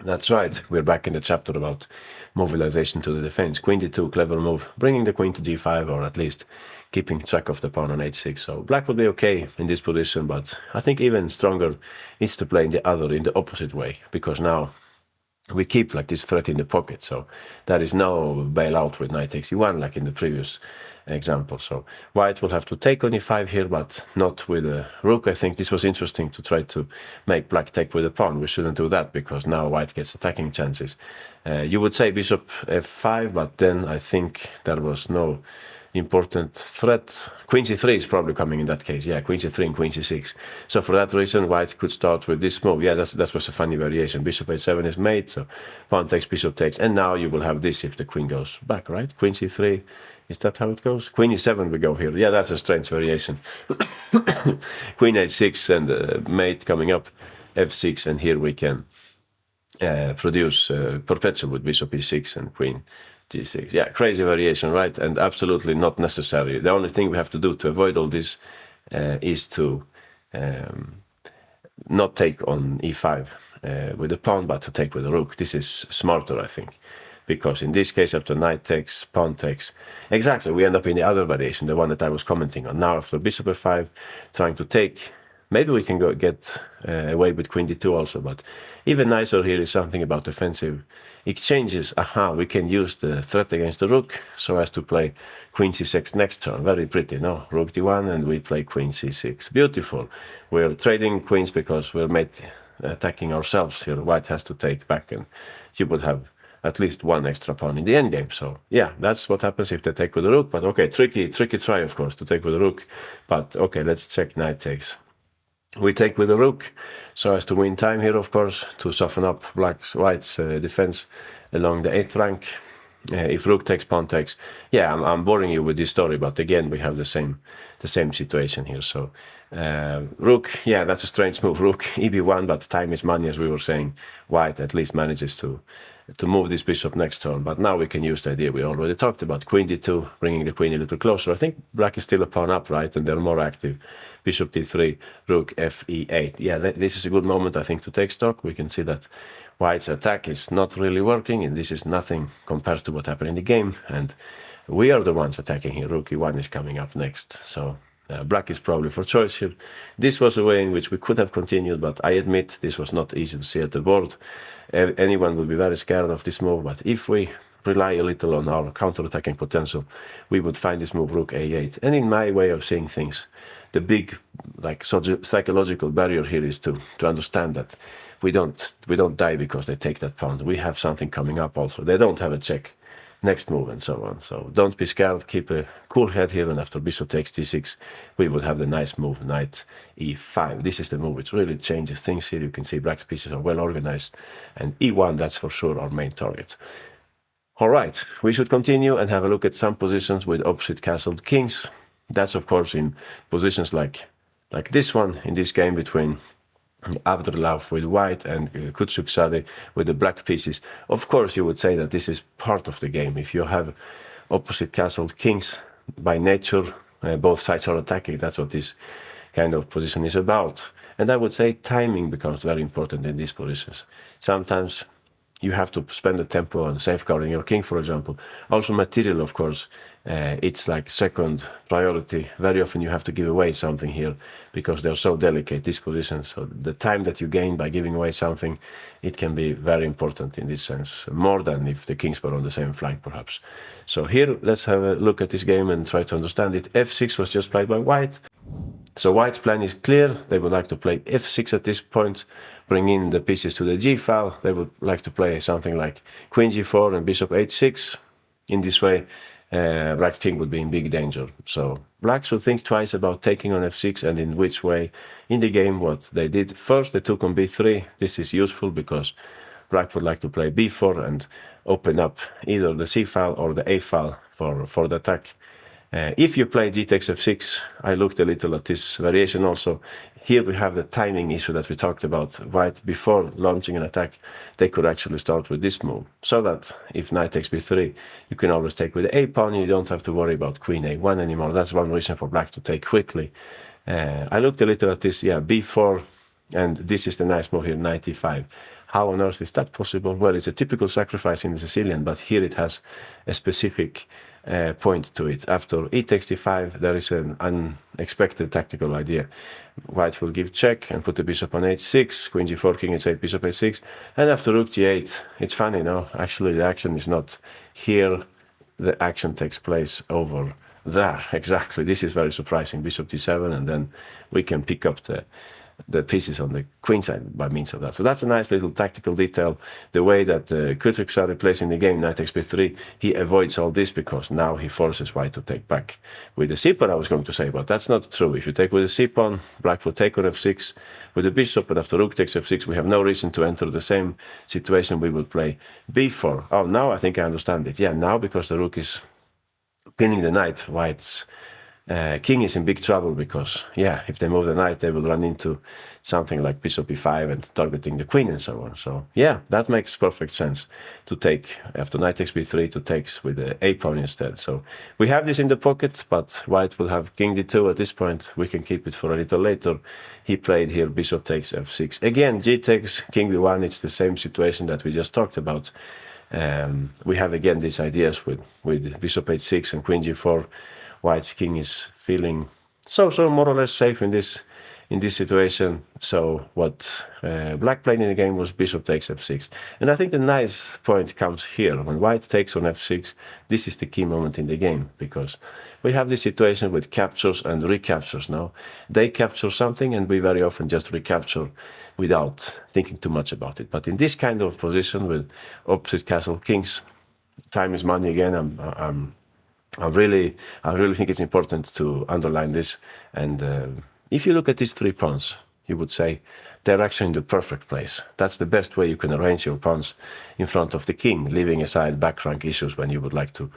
That's right, we're back in the chapter about mobilization to the defense. Queen d2, clever move, bringing the queen to g5, or at least keeping track of the pawn on h6. So black would be okay in this position, but I think even stronger needs to play in the opposite way, because now we keep like this threat in the pocket. So there is no bailout with knight takes e1 like in the previous example. So white will have to take on e5 here, but not with a rook. I think this was interesting to try to make black take with a pawn. We shouldn't do that because now white gets attacking chances. You would say bishop f5, but then I think there was no important threat. Queen c3 is probably coming in that case. Yeah, queen c3 and queen c6. So for that reason, white could start with this move. Yeah, that was a funny variation. Bishop h7 is made, so pawn takes, bishop takes, and now you will have this if the queen goes back, right? Queen c3. Is that how it goes? Queen e7 we go here. Yeah, that's a strange variation. Queen h6 and mate coming up, f6, and here we can produce perpetual with bishop e6 and queen g6. Yeah, crazy variation, right? And absolutely not necessary. The only thing we have to do to avoid all this is to not take on e5 with the pawn, but to take with the rook. This is smarter, I think. Because in this case, after knight takes, pawn takes, exactly, we end up in the other variation, the one that I was commenting on. Now after bishop f5, trying to take, maybe we can get away with queen d2 also, but even nicer here is something about defensive exchanges. Aha, we can use the threat against the rook so as to play queen c6 next turn. Very pretty, no? Rook d1 and we play queen c6. Beautiful. We're trading queens because we're attacking ourselves here. White has to take back and you would have at least one extra pawn in the endgame. So yeah, that's what happens if they take with the rook. But okay, tricky try, of course, to take with the rook. But okay, let's check knight takes. We take with the rook so as to win time here, of course, to soften up white's defense along the 8th rank. If rook takes, pawn takes. Yeah, I'm boring you with this story, but again, we have the same situation here. So rook, yeah, that's a strange move. Rook eb1, but time is money, as we were saying. White at least manages to move this bishop next turn, but now we can use the idea we already talked about. Queen d2, bringing the queen a little closer. I think black is still a pawn up, right, and they're more active. Bishop d3, rook fe8. Yeah, this is a good moment, I think, to take stock. We can see that white's attack is not really working, and this is nothing compared to what happened in the game, and we are the ones attacking here. Rook e1 is coming up next, so black is probably for choice here. This was a way in which we could have continued, but I admit this was not easy to see at the board. Anyone will be very scared of this move, but if we rely a little on our counterattacking potential, we would find this move rook a8. And in my way of seeing things, the big psychological barrier here is to understand that we don't die because they take that pawn. We have something coming up also. They don't have a check next move and so on. So don't be scared, keep a cool head here, and after bishop takes d6, we will have the nice move, knight e5. This is the move which really changes things here. You can see black's pieces are well organized, and e1, that's for sure our main target. All right, we should continue and have a look at some positions with opposite castled kings. That's of course in positions like this one, in this game between Abdullah with white and Kutsuksadi with the black pieces. Of course, you would say that this is part of the game. If you have opposite castled kings, by nature, both sides are attacking. That's what this kind of position is about. And I would say timing becomes very important in these positions. Sometimes you have to spend the tempo on safeguarding your king, for example. Also material, of course, it's like second priority. Very often you have to give away something here because they're so delicate, these positions. So the time that you gain by giving away something, it can be very important in this sense, more than if the kings were on the same flank, perhaps. So here, let's have a look at this game and try to understand it. f6 was just played by white. So white's plan is clear. They would like to play f6 at this point, bring in the pieces to the g file. They would like to play something like queen g4 and bishop h6. In this way, black's king would be in big danger. So black should think twice about taking on f6 and in which way. In the game, what they did first, they took on b3. This is useful because black would like to play b4 and open up either the c file or the a file for the attack. If you play g takes f6, I looked a little at this variation also. Here we have the timing issue that we talked about. White, before launching an attack, they could actually start with this move. So that if knight takes b3, you can always take with the a pawn. You don't have to worry about queen a1 anymore. That's one reason for black to take quickly. I looked a little at this, b4, and this is the nice move here, knight e5. How on earth is that possible? Well, it's a typical sacrifice in the Sicilian, but here it has a specific point to it. After e takes d5, there is an unexpected tactical idea. White will give check and put the bishop on h6, queen g4, king h8, bishop h6, and after rook g8, it's funny, no? Actually, the action is not here. The action takes place over there. Exactly. This is very surprising. Bishop d7, and then we can pick up the pieces on the queen side by means of that. So that's a nice little tactical detail. The way that Counterattacks are replacing the game, knight takes b3, he avoids all this because now he forces white to take back with the c pawn, I was going to say, but that's not true. If you take with the c pawn, black will take on f6 with the bishop, and after rook takes f6, we have no reason to enter the same situation. We will play b4. Oh, now I think I understand it. Yeah, now because the rook is pinning the knight, white's king is in big trouble because, if they move the knight, they will run into something like bishop e5 and targeting the queen and so on. So, that makes perfect sense to take, after knight takes b3, to take with the a pawn instead. So, we have this in the pocket, but white will have king d2 at this point. We can keep it for a little later. He played here bishop takes f6. Again, g takes king b1. It's the same situation that we just talked about. We have again these ideas with bishop h6 and queen g4. White's king is feeling so more or less safe in this situation. So what black played in the game was bishop takes f6. And I think the nice point comes here. When white takes on f6, this is the key moment in the game, because we have this situation with captures and recaptures now. They capture something and we very often just recapture without thinking too much about it. But in this kind of position with opposite castle kings, time is money again. I really think it's important to underline this. And if you look at these three pawns, you would say they're actually in the perfect place. That's the best way you can arrange your pawns in front of the king, leaving aside back rank issues when you would like to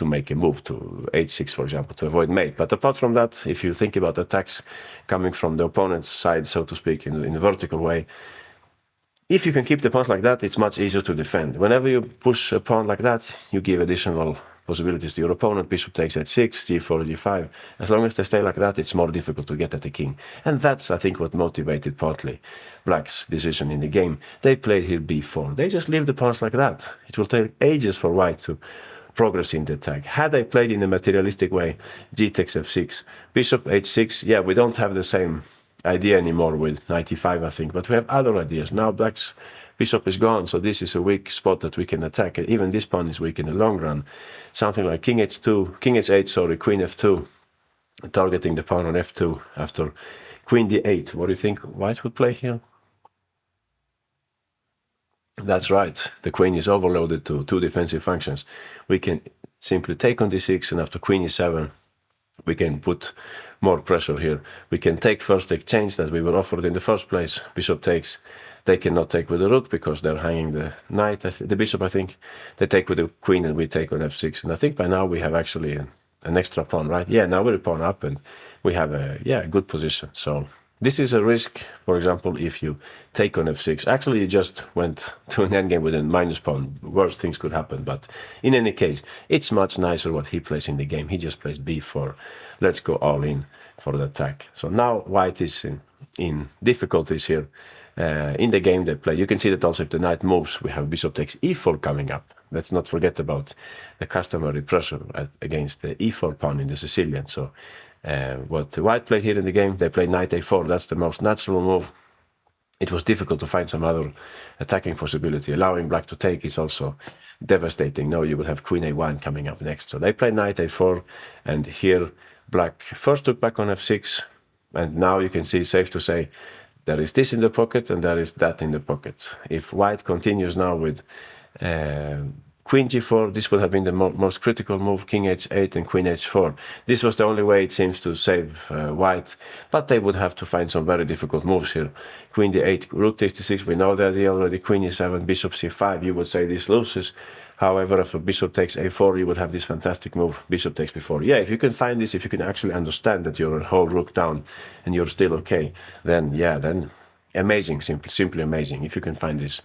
make a move to h6, for example, to avoid mate. But apart from that, if you think about attacks coming from the opponent's side, so to speak, in a vertical way, if you can keep the pawns like that, it's much easier to defend. Whenever you push a pawn like that, you give additional possibilities to your opponent. Bishop takes h6, g4, g5. As long as they stay like that, it's more difficult to get at the king. And that's, I think, what motivated partly black's decision in the game. They played here b4. They just leave the pawns like that. It will take ages for white to progress in the attack. Had they played in a materialistic way, g takes f6, bishop h6, we don't have the same idea anymore with knight e5, I think, but we have other ideas. Now black's bishop is gone, so this is a weak spot that we can attack. Even this pawn is weak in the long run. Something like king h8, queen f2, targeting the pawn on f2 after queen d8. What do you think white would play here? That's right, the queen is overloaded to two defensive functions. We can simply take on d6, and after queen e7, we can put more pressure here. We can take first the exchange that we were offered in the first place. Bishop takes. They cannot take with the rook because they're hanging the knight, the bishop, I think. They take with the queen and we take on f6. And I think by now we have actually an extra pawn, right? Now we're a pawn up and we have a good position. So this is a risk, for example, if you take on f6. Actually, you just went to an endgame with a minus pawn. Worse things could happen. But in any case, it's much nicer what he plays in the game. He just plays b4. Let's go all in for the attack. So now white is in difficulties here. in the game they play. You can see that also if the knight moves, we have bishop takes e4 coming up. Let's not forget about the customary pressure against the e4 pawn in the Sicilian. So what white played here in the game, they played knight a4. That's the most natural move. It was difficult to find some other attacking possibility. Allowing black to take is also devastating. Now you would have queen a1 coming up next. So they played knight a4, and here black first took back on f6, and now you can see, safe to say, there is this in the pocket and there is that in the pocket. If white continues now with queen g4, this would have been the most critical move, king h8 and queen h4. This was the only way, it seems, to save white, but they would have to find some very difficult moves here. Queen d8, rook takes d6, we know the idea already, queen e7, bishop c5, you would say this loses. However, if bishop takes a4, you would have this fantastic move, bishop takes b4. Yeah, if you can find this, if you can actually understand that you're a whole rook down and you're still okay, then yeah, then amazing, simply amazing. If you can find this,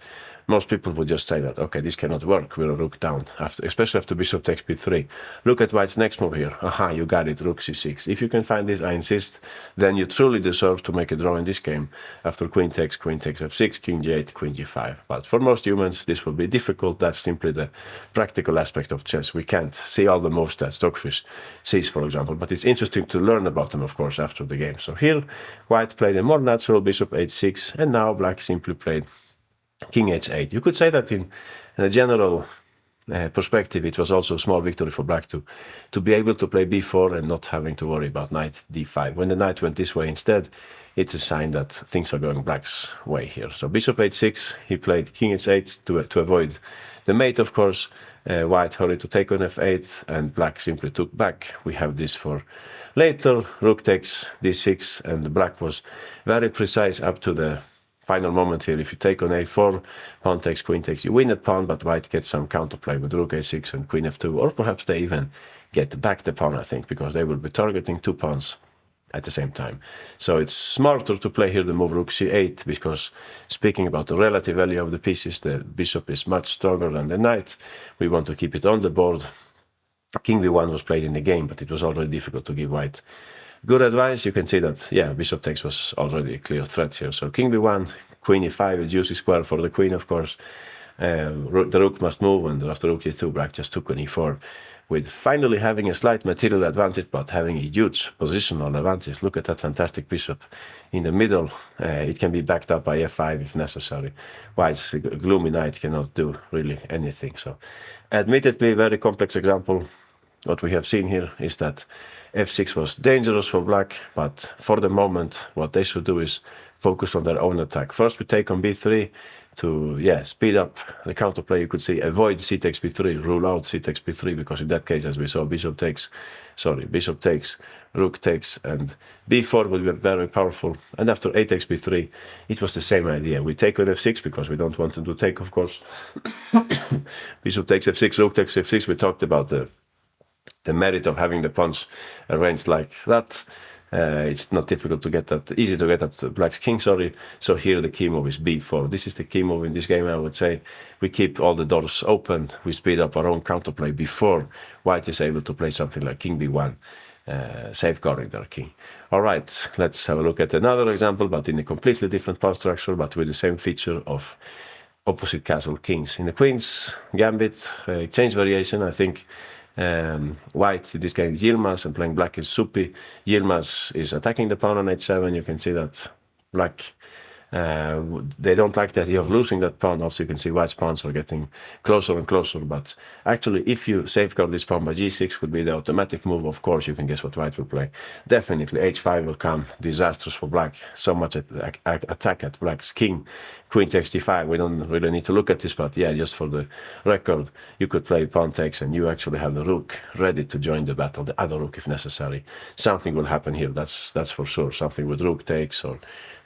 most people would just say that, okay, this cannot work, we're a rook down, especially after bishop takes b3. Look at white's next move here. Aha, you got it, rook c6. If you can find this, I insist, then you truly deserve to make a draw in this game. After queen takes f6, king g8, queen g5. But for most humans, this will be difficult. That's simply the practical aspect of chess. We can't see all the moves that Stockfish sees, for example, but it's interesting to learn about them, of course, after the game. So here, white played a more natural bishop h6, and now black simply played king h8. You could say that in a general perspective, it was also a small victory for black to be able to play b4 and not having to worry about knight d5. When the knight went this way instead, it's a sign that things are going black's way here. So bishop h6, he played king h8 to avoid the mate, of course. White hurried to take on f8, and black simply took back. We have this for later. Rook takes d6, and black was very precise up to the final moment here. If you take on a4, pawn takes, queen takes, you win that pawn, but white gets some counterplay with rook a6 and queen f2, or perhaps they even get back the pawn, I think, because they will be targeting two pawns at the same time. So it's smarter to play here the move rook c8, because speaking about the relative value of the pieces, the bishop is much stronger than the knight. We want to keep it on the board. King b1 was played in the game, but it was already difficult to give white good advice. You can see that, yeah, bishop takes was already a clear threat here. So king b1, queen e5, a juicy square for the queen, of course. The rook must move, and after rook e2, black just took on e4, with finally having a slight material advantage, but having a huge positional advantage. Look at that fantastic bishop in the middle. It can be backed up by f5 if necessary. White's gloomy knight cannot do really anything. So, admittedly, very complex example. What we have seen here is that f6 was dangerous for black, but for the moment, what they should do is focus on their own attack. First, we take on b3 to, yeah, speed up the counterplay. You could see avoid c takes b3, rule out c takes b3, because in that case, as we saw, bishop takes, rook takes, and b4 will be very powerful. And after a takes b3, it was the same idea. We take on f6 because we don't want them to take, of course. Bishop takes f6, rook takes f6. We talked about the merit of having the pawns arranged like that. It's not difficult to get that, easy to get that black's king, sorry. So here the key move is b4. This is the key move in this game, I would say. We keep all the doors open, we speed up our own counterplay before white is able to play something like king b1, safeguarding their king. All right, let's have a look at another example, but in a completely different pawn structure, but with the same feature of opposite castle kings. In the queen's gambit, change variation, I think white, in this game, Yilmaz, and playing black is Suppi. Yilmaz is attacking the pawn on h7. You can see that black, they don't like the idea of losing that pawn. Also, you can see white's pawns are getting closer and closer. But actually, if you safeguard this pawn by g6, would be the automatic move. Of course, you can guess what white will play. Definitely, h5 will come. Disastrous for black. So much attack at black's king. Queen takes d5. We don't really need to look at this, but yeah, just for the record, you could play pawn takes, and you actually have the rook ready to join the battle, the other rook if necessary. Something will happen here, that's for sure. Something with rook takes, or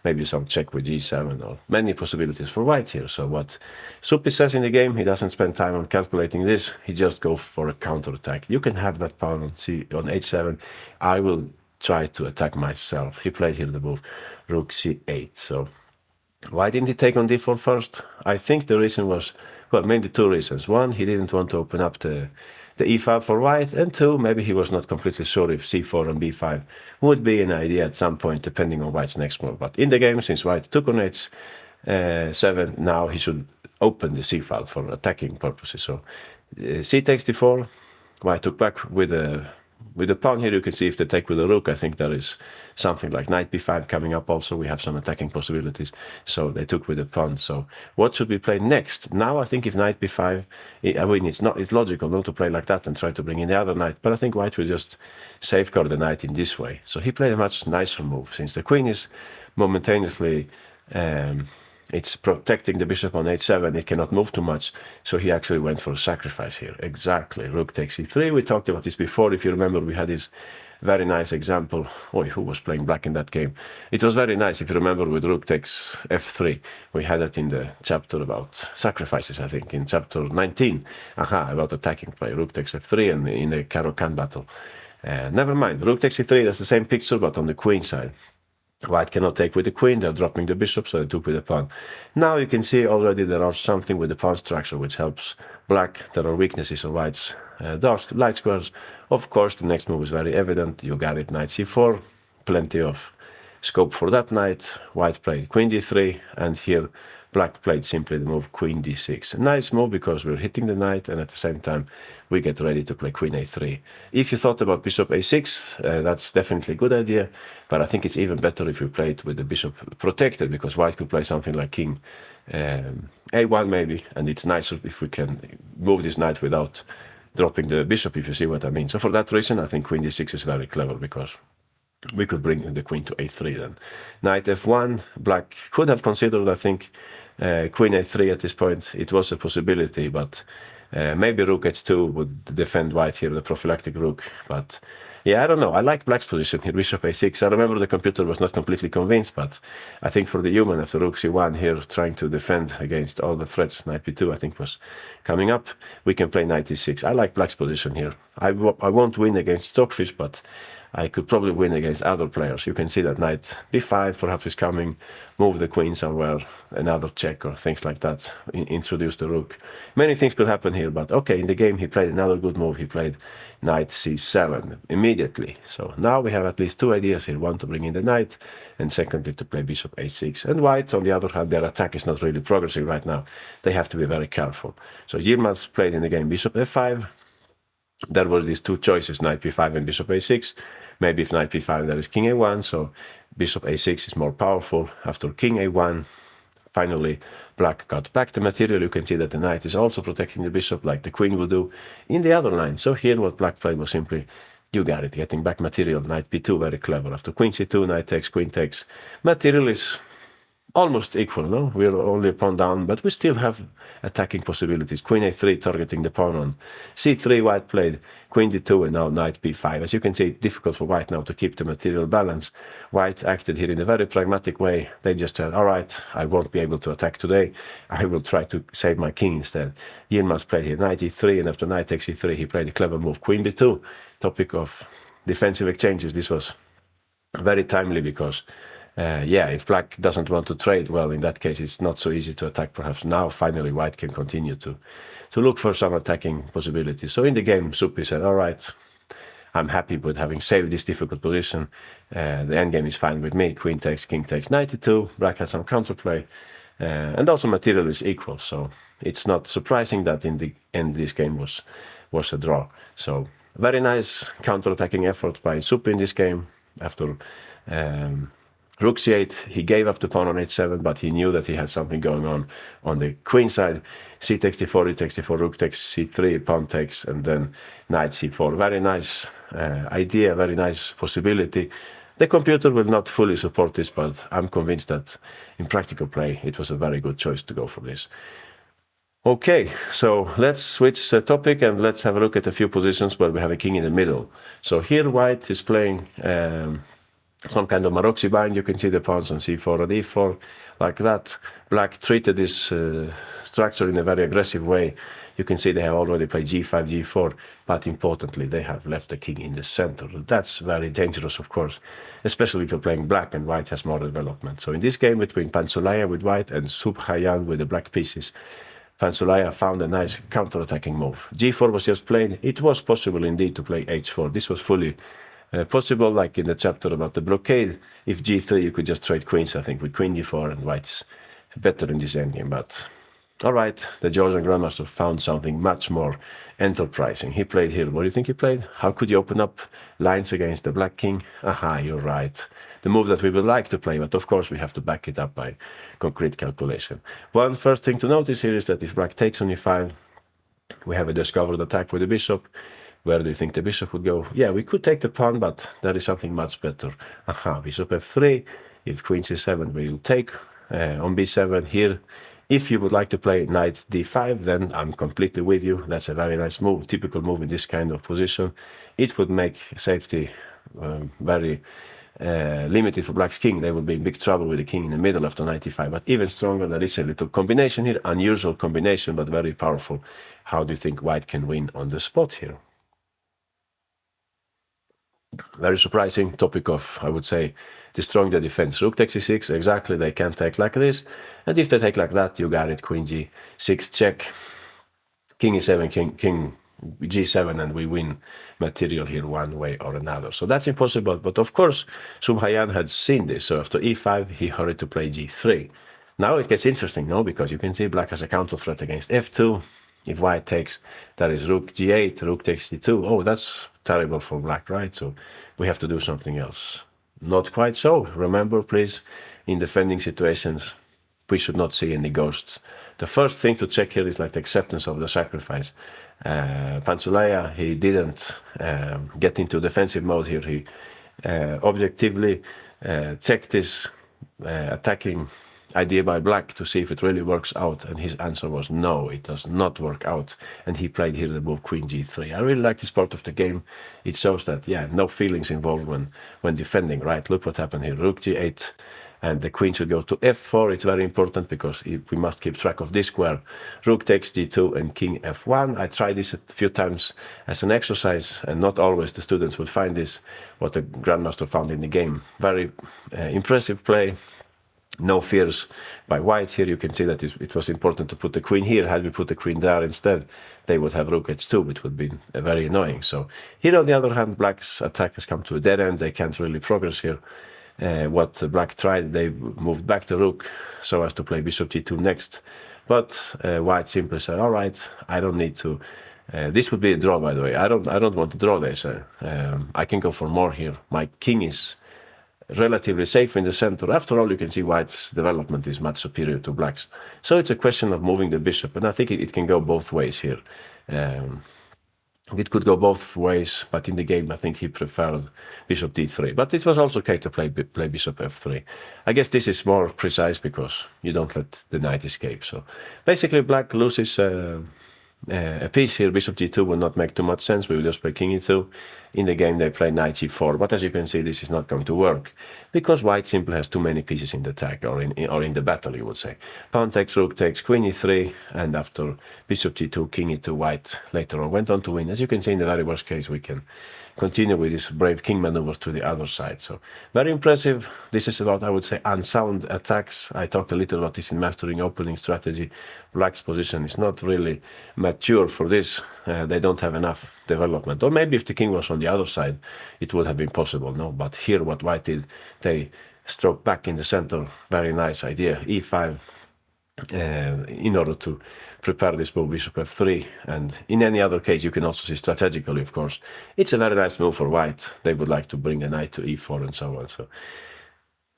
maybe some check with g7, or many possibilities for white here. So what Suppi says in the game, he doesn't spend time on calculating this, he just goes for a counterattack. You can have that pawn on h7. I will try to attack myself. He played here the move rook c8. So why didn't he take on d4 first? I think the reason was, well, mainly two reasons. One, he didn't want to open up the e5 for white, and two, maybe he was not completely sure if c4 and b5 would be an idea at some point, depending on white's next move. But in the game, since white took on 7, now he should open the c file for attacking purposes. So c takes d4. White took back with the pawn here. You can see if they take with the rook, I think there is something like knight b5 coming up also. We have some attacking possibilities. So they took with the pawn. So what should we play next? Now I think if knight b5, I mean, it's logical not to play like that and try to bring in the other knight. But I think white will just safeguard the knight in this way. So he played a much nicer move. Since the queen is momentaneously it's protecting the bishop on h7. It cannot move too much. So he actually went for a sacrifice here. Exactly. Rook takes e3. We talked about this before. If you remember, we had this very nice example. Oh, who was playing black in that game? It was very nice. If you remember, with rook takes f3. We had that in the chapter about sacrifices, I think, in chapter 19. About attacking play. Rook takes f3 and in the Caro-Kann battle. Never mind. Rook takes e3. That's the same picture, but on the queen side. White cannot take with the queen, they're dropping the bishop, so they took with the pawn. Now you can see already there are something with the pawn structure which helps black. There are weaknesses of white's light squares. Of course, the next move is very evident. You got it, knight c4, plenty of scope for that knight. White played queen d3, and here black played simply the move queen d6. A nice move because we're hitting the knight, and at the same time we get ready to play queen a3. If you thought about bishop a6, that's definitely a good idea, but I think it's even better if you play it with the bishop protected, because white could play something like king a1 maybe, and it's nicer if we can move this knight without dropping the bishop, if you see what I mean. So for that reason, I think queen d6 is very clever, because we could bring the queen to a3 then. Knight f1, black could have considered, I think, queen a3 at this point. It was a possibility, but maybe rook h2 would defend white here, the prophylactic rook. But yeah, I don't know. I like black's position here, bishop a6. I remember the computer was not completely convinced, but I think for the human, after rook c1 here, trying to defend against all the threats, knight b2 I think was coming up, we can play knight e6. I like black's position here. I won't win against Stockfish, but I could probably win against other players. You can see that knight b5 perhaps is coming, move the queen somewhere, another check or things like that, introduce the rook. Many things could happen here, but okay, in the game he played another good move. He played knight c7 immediately. So now we have at least two ideas here. One, to bring in the knight, and secondly, to play bishop a6. And white, on the other hand, their attack is not really progressing right now. They have to be very careful. So Yilmaz played in the game bishop f5. There were these two choices, knight b5 and bishop a6. Maybe if knight b5 there is king a1, so bishop a6 is more powerful. After king a1, finally black got back the material. You can see that the knight is also protecting the bishop like the queen will do in the other line. So here what black played was simply, you got it, getting back material. Knight b2, very clever. After queen c2, knight takes, queen takes. Material is almost equal, no? We're only a pawn down, but we still have attacking possibilities. Queen a3 targeting the pawn on c3. White played queen d2 and now knight b5. As you can see, it's difficult for white now to keep the material balance. White acted here in a very pragmatic way. They just said, all right, I won't be able to attack today. I will try to save my king instead. Yilmaz played here knight e3, and after knight takes e3, he played a clever move, queen b2. Topic of defensive exchanges. This was very timely because if black doesn't want to trade, well, in that case, it's not so easy to attack. Perhaps now, finally, white can continue to look for some attacking possibilities. So in the game, Suppi said, all right, I'm happy with having saved this difficult position. The endgame is fine with me. Queen takes, king takes, knight e2. Black has some counterplay. And also material is equal. So it's not surprising that in the end, this game was a draw. So very nice counterattacking effort by Suppi in this game. After rook c8, he gave up the pawn on h7, but he knew that he had something going on the queen side. C takes d4, e takes d4, rook takes c3, pawn takes, and then knight c4. Very nice idea, very nice possibility. The computer will not fully support this, but I'm convinced that in practical play, it was a very good choice to go for this. Okay, so let's switch topic and let's have a look at a few positions where we have a king in the middle. So here white is playing some kind of Maroczy bind. You can see the pawns on c4 and e4 like that. Black treated this structure in a very aggressive way. You can see they have already played g5, g4, but importantly, they have left the king in the center. That's very dangerous, of course, especially if you're playing black and white has more development. So in this game between Pansulaya with white and Subhayan with the black pieces, Pansulaya found a nice counter-attacking move. g4 was just played. It was possible indeed to play h4. This was fully possible, like in the chapter about the blockade. If g3, you could just trade queens, I think, with queen d4, and white's better in this endgame. But all right, the Georgian Grandmaster found something much more enterprising. He played here. What do you think he played? How could you open up lines against the Black King? Aha, you're right. The move that we would like to play, but of course we have to back it up by concrete calculation. One first thing to notice here is that if Black takes on e5, we have a discovered attack with the bishop. Where do you think the bishop would go? Yeah, we could take the pawn, but there is something much better. Aha, bishop f3. If queen c7, we'll take on b7 here. If you would like to play knight d5, then I'm completely with you. That's a very nice move, typical move in this kind of position. It would make safety very limited for Black's king. They would be in big trouble with the king in the middle after knight e5. But even stronger, there is a little combination here, unusual combination, but very powerful. How do you think White can win on the spot here? Very surprising topic of, I would say, destroying the defense. Rook takes e6, exactly, they can't take like this. And if they take like that, you got it, queen g6 check, king e7, king g7, and we win material here one way or another. So that's impossible, but of course, Subhayan had seen this, so after e5, he hurried to play g3. Now it gets interesting, no? Because you can see Black has a counter threat against f2. If White takes, that is rook g8, rook takes d2. Oh, that's terrible for Black, right? So we have to do something else. Not quite so. Remember, please, in defending situations, we should not see any ghosts. The first thing to check here is like the acceptance of the sacrifice. Panchulaya, he didn't get into defensive mode here. He objectively checked this attacking idea by Black to see if it really works out, and his answer was no, it does not work out, and he played here the move queen g3. I really like this part of the game. It shows that, yeah, no feelings involved when defending, right? Look what happened here, rook g8, and the queen should go to f4. It's very important because we must keep track of this square. Rook takes g2 and king f1. I tried this a few times as an exercise, and not always the students would find this, what the Grandmaster found in the game. Very impressive play. No fears by White. Here you can see that it was important to put the queen here. Had we put the queen there instead, they would have rook h2, which would be very annoying. So here, on the other hand, Black's attack has come to a dead end. They can't really progress here. What Black tried, they moved back the rook so as to play bishop g2 next. But White simply said, all right, I don't need to. This would be a draw, by the way. I don't want to draw this. I can go for more here. My king is relatively safe in the center. After all, you can see White's development is much superior to Black's. So it's a question of moving the bishop, and I think it can go both ways here. It could go both ways, but in the game, I think he preferred bishop d3. But it was also okay to play bishop f3. I guess this is more precise because you don't let the knight escape. So basically, Black loses a piece here. Bishop g2 will not make too much sense. We will just play king e2. In the game, they play knight g4. But as you can see, this is not going to work because White simply has too many pieces in the attack, or in the battle, you would say. Pawn takes, rook takes, queen e3, and after bishop g2, king e2, White later on went on to win. As you can see, in the very worst case, we can continue with this brave king maneuver to the other side. So very impressive. This is about, I would say, unsound attacks. I talked a little about this in Mastering Opening Strategy. Black's position is not really mature for this. They don't have enough development. Or maybe if the king was on the other side, it would have been possible. No, but here what White did, they stroke back in the center. Very nice idea. e5 in order to prepare this move, bishop f3. And in any other case, you can also see strategically, of course, it's a very nice move for White. They would like to bring a knight to e4 and so on. So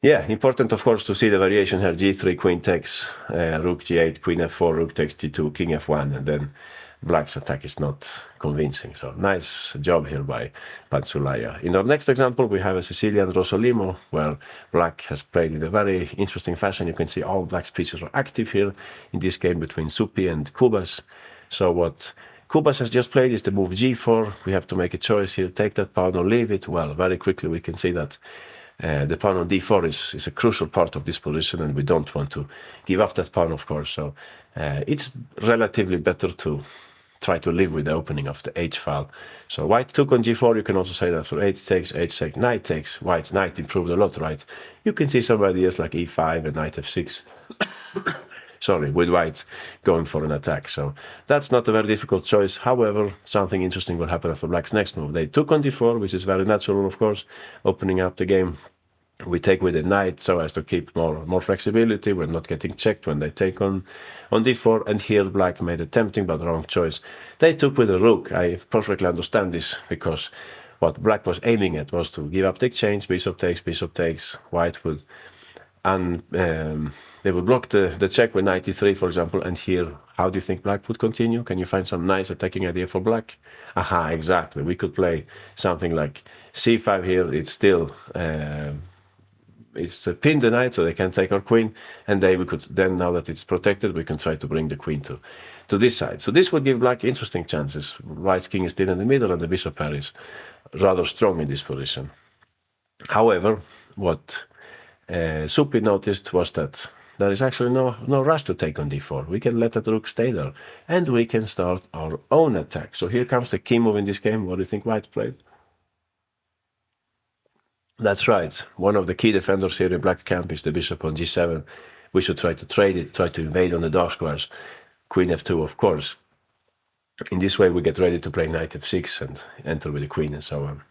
yeah, important, of course, to see the variation here. g3, queen takes, rook g8, queen f4, rook takes g2, king f1, and then Black's attack is not convincing. So nice job here by Panchulaya. In our next example, we have a Sicilian Rosolimo, where Black has played in a very interesting fashion. You can see all Black's pieces are active here in this game between Supi and Kubas. So what Kubas has just played is the move g4. We have to make a choice here, take that pawn or leave it. Well, very quickly we can see that the pawn on d4 is a crucial part of this position, and we don't want to give up that pawn, of course. So it's relatively better to try to live with the opening of the h file. So White took on g4. You can also say that for h takes, knight takes. White's knight improved a lot, right? You can see some ideas like e5 and knight f6. Sorry, with White going for an attack. So that's not a very difficult choice. However, something interesting will happen after Black's next move. They took on d4, which is very natural, of course, opening up the game. We take with the knight so as to keep more flexibility. We're not getting checked when they take on d4. And here black made a tempting but wrong choice. They took with the rook. I perfectly understand this, because what black was aiming at was to give up the exchange. Bishop takes. White would, and they would block the check with knight e3, for example. And here, how do you think black would continue? Can you find some nice attacking idea for black? Aha, exactly. We could play something like c5 here. It's still it's pinned the knight, so they can take our queen, and we could then, now that it's protected, we can try to bring the queen to this side. So this would give black interesting chances. White's king is still in the middle, and the bishop pair is rather strong in this position. However, what Suppi noticed was that there is actually no rush to take on d4. We can let that rook stay there, and we can start our own attack. So here comes the key move in this game. What do you think White played? That's right. One of the key defenders here in black camp is the bishop on g7. We should try to trade it, try to invade on the dark squares. Queen f2, of course. In this way, we get ready to play knight f6 and enter with the queen and so on.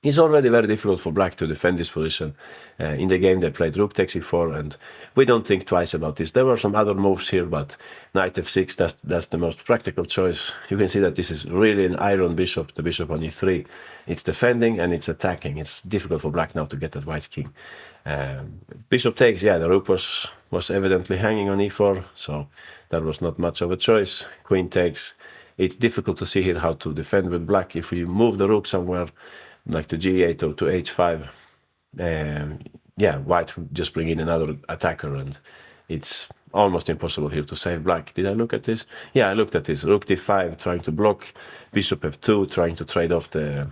It's already very difficult for black to defend this position. In the game, they played rook takes e4, and we don't think twice about this. There were some other moves here, but knight f6, that's the most practical choice. You can see that this is really an iron bishop, the bishop on e3. It's defending and it's attacking. It's difficult for black now to get that white king. Bishop takes, yeah, the rook was evidently hanging on e4, so there was not much of a choice. Queen takes. It's difficult to see here how to defend with black. If we move the rook somewhere, like to g8 or to h5, yeah, white would just bring in another attacker, and it's almost impossible here to save black. Did I look at this? Yeah, I looked at this. Rook d5, trying to block. Bishop f2, trying to trade off the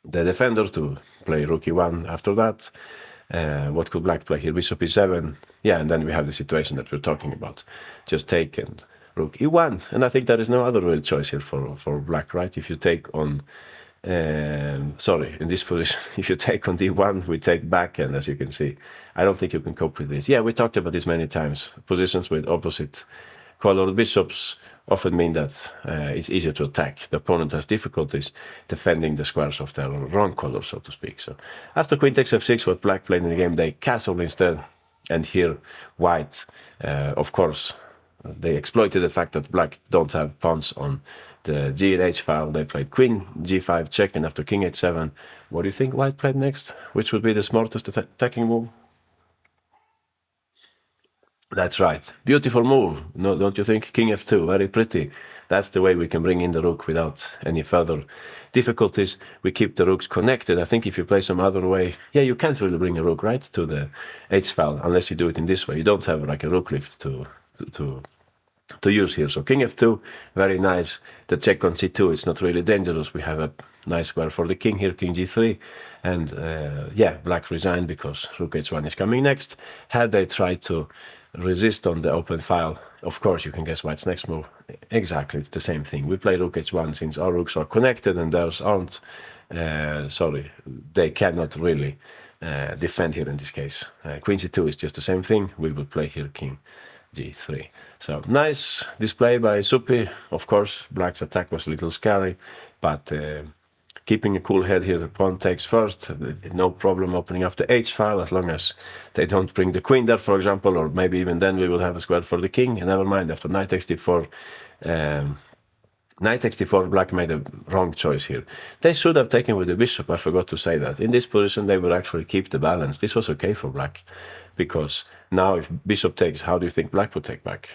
defender to play rook e1 after that. What could black play here? Bishop e7. Yeah, and then we have the situation that we're talking about. Just take and rook e1. And I think there is no other real choice here for black, right? If you take on sorry, in this position, if you take on d1, we take back, and as you can see, I don't think you can cope with this. Yeah, we talked about this many times. Positions with opposite colored bishops often mean that it's easier to attack. The opponent has difficulties defending the squares of their wrong color, so to speak. So after queen takes f6, what black played in the game, they castled instead. And here, white, of course, they exploited the fact that black don't have pawns on the g and h file. They played queen g5 check, and after king h7, what do you think white played next? Which would be the smartest attacking move? That's right. Beautiful move. No, don't you think? King f2, very pretty. That's the way we can bring in the rook without any further difficulties. We keep the rooks connected. I think if you play some other way, yeah, you can't really bring a rook, right, to the h file unless you do it in this way. You don't have like a rook lift to use here. So king f2, very nice. The check on c2 is not really dangerous. We have a nice square for the king here, king g3. And yeah, black resigned because rook h1 is coming next. Had they tried to resist on the open file, of course, you can guess white's next move. Exactly, it's the same thing. We play rook h1 since our rooks are connected and theirs aren't. Sorry, they cannot really defend here in this case. Queen c2 is just the same thing. We would play here king g3. So nice display by Suppi. Of course, black's attack was a little scary, but keeping a cool head here, the pawn takes first. No problem opening up the h file as long as they don't bring the queen there, for example, or maybe even then we will have a square for the king. And never mind, after knight takes d4, knight takes d4, black made a wrong choice here. They should have taken with the bishop, I forgot to say that. In this position, they would actually keep the balance. This was okay for black, because now if bishop takes, how do you think black would take back?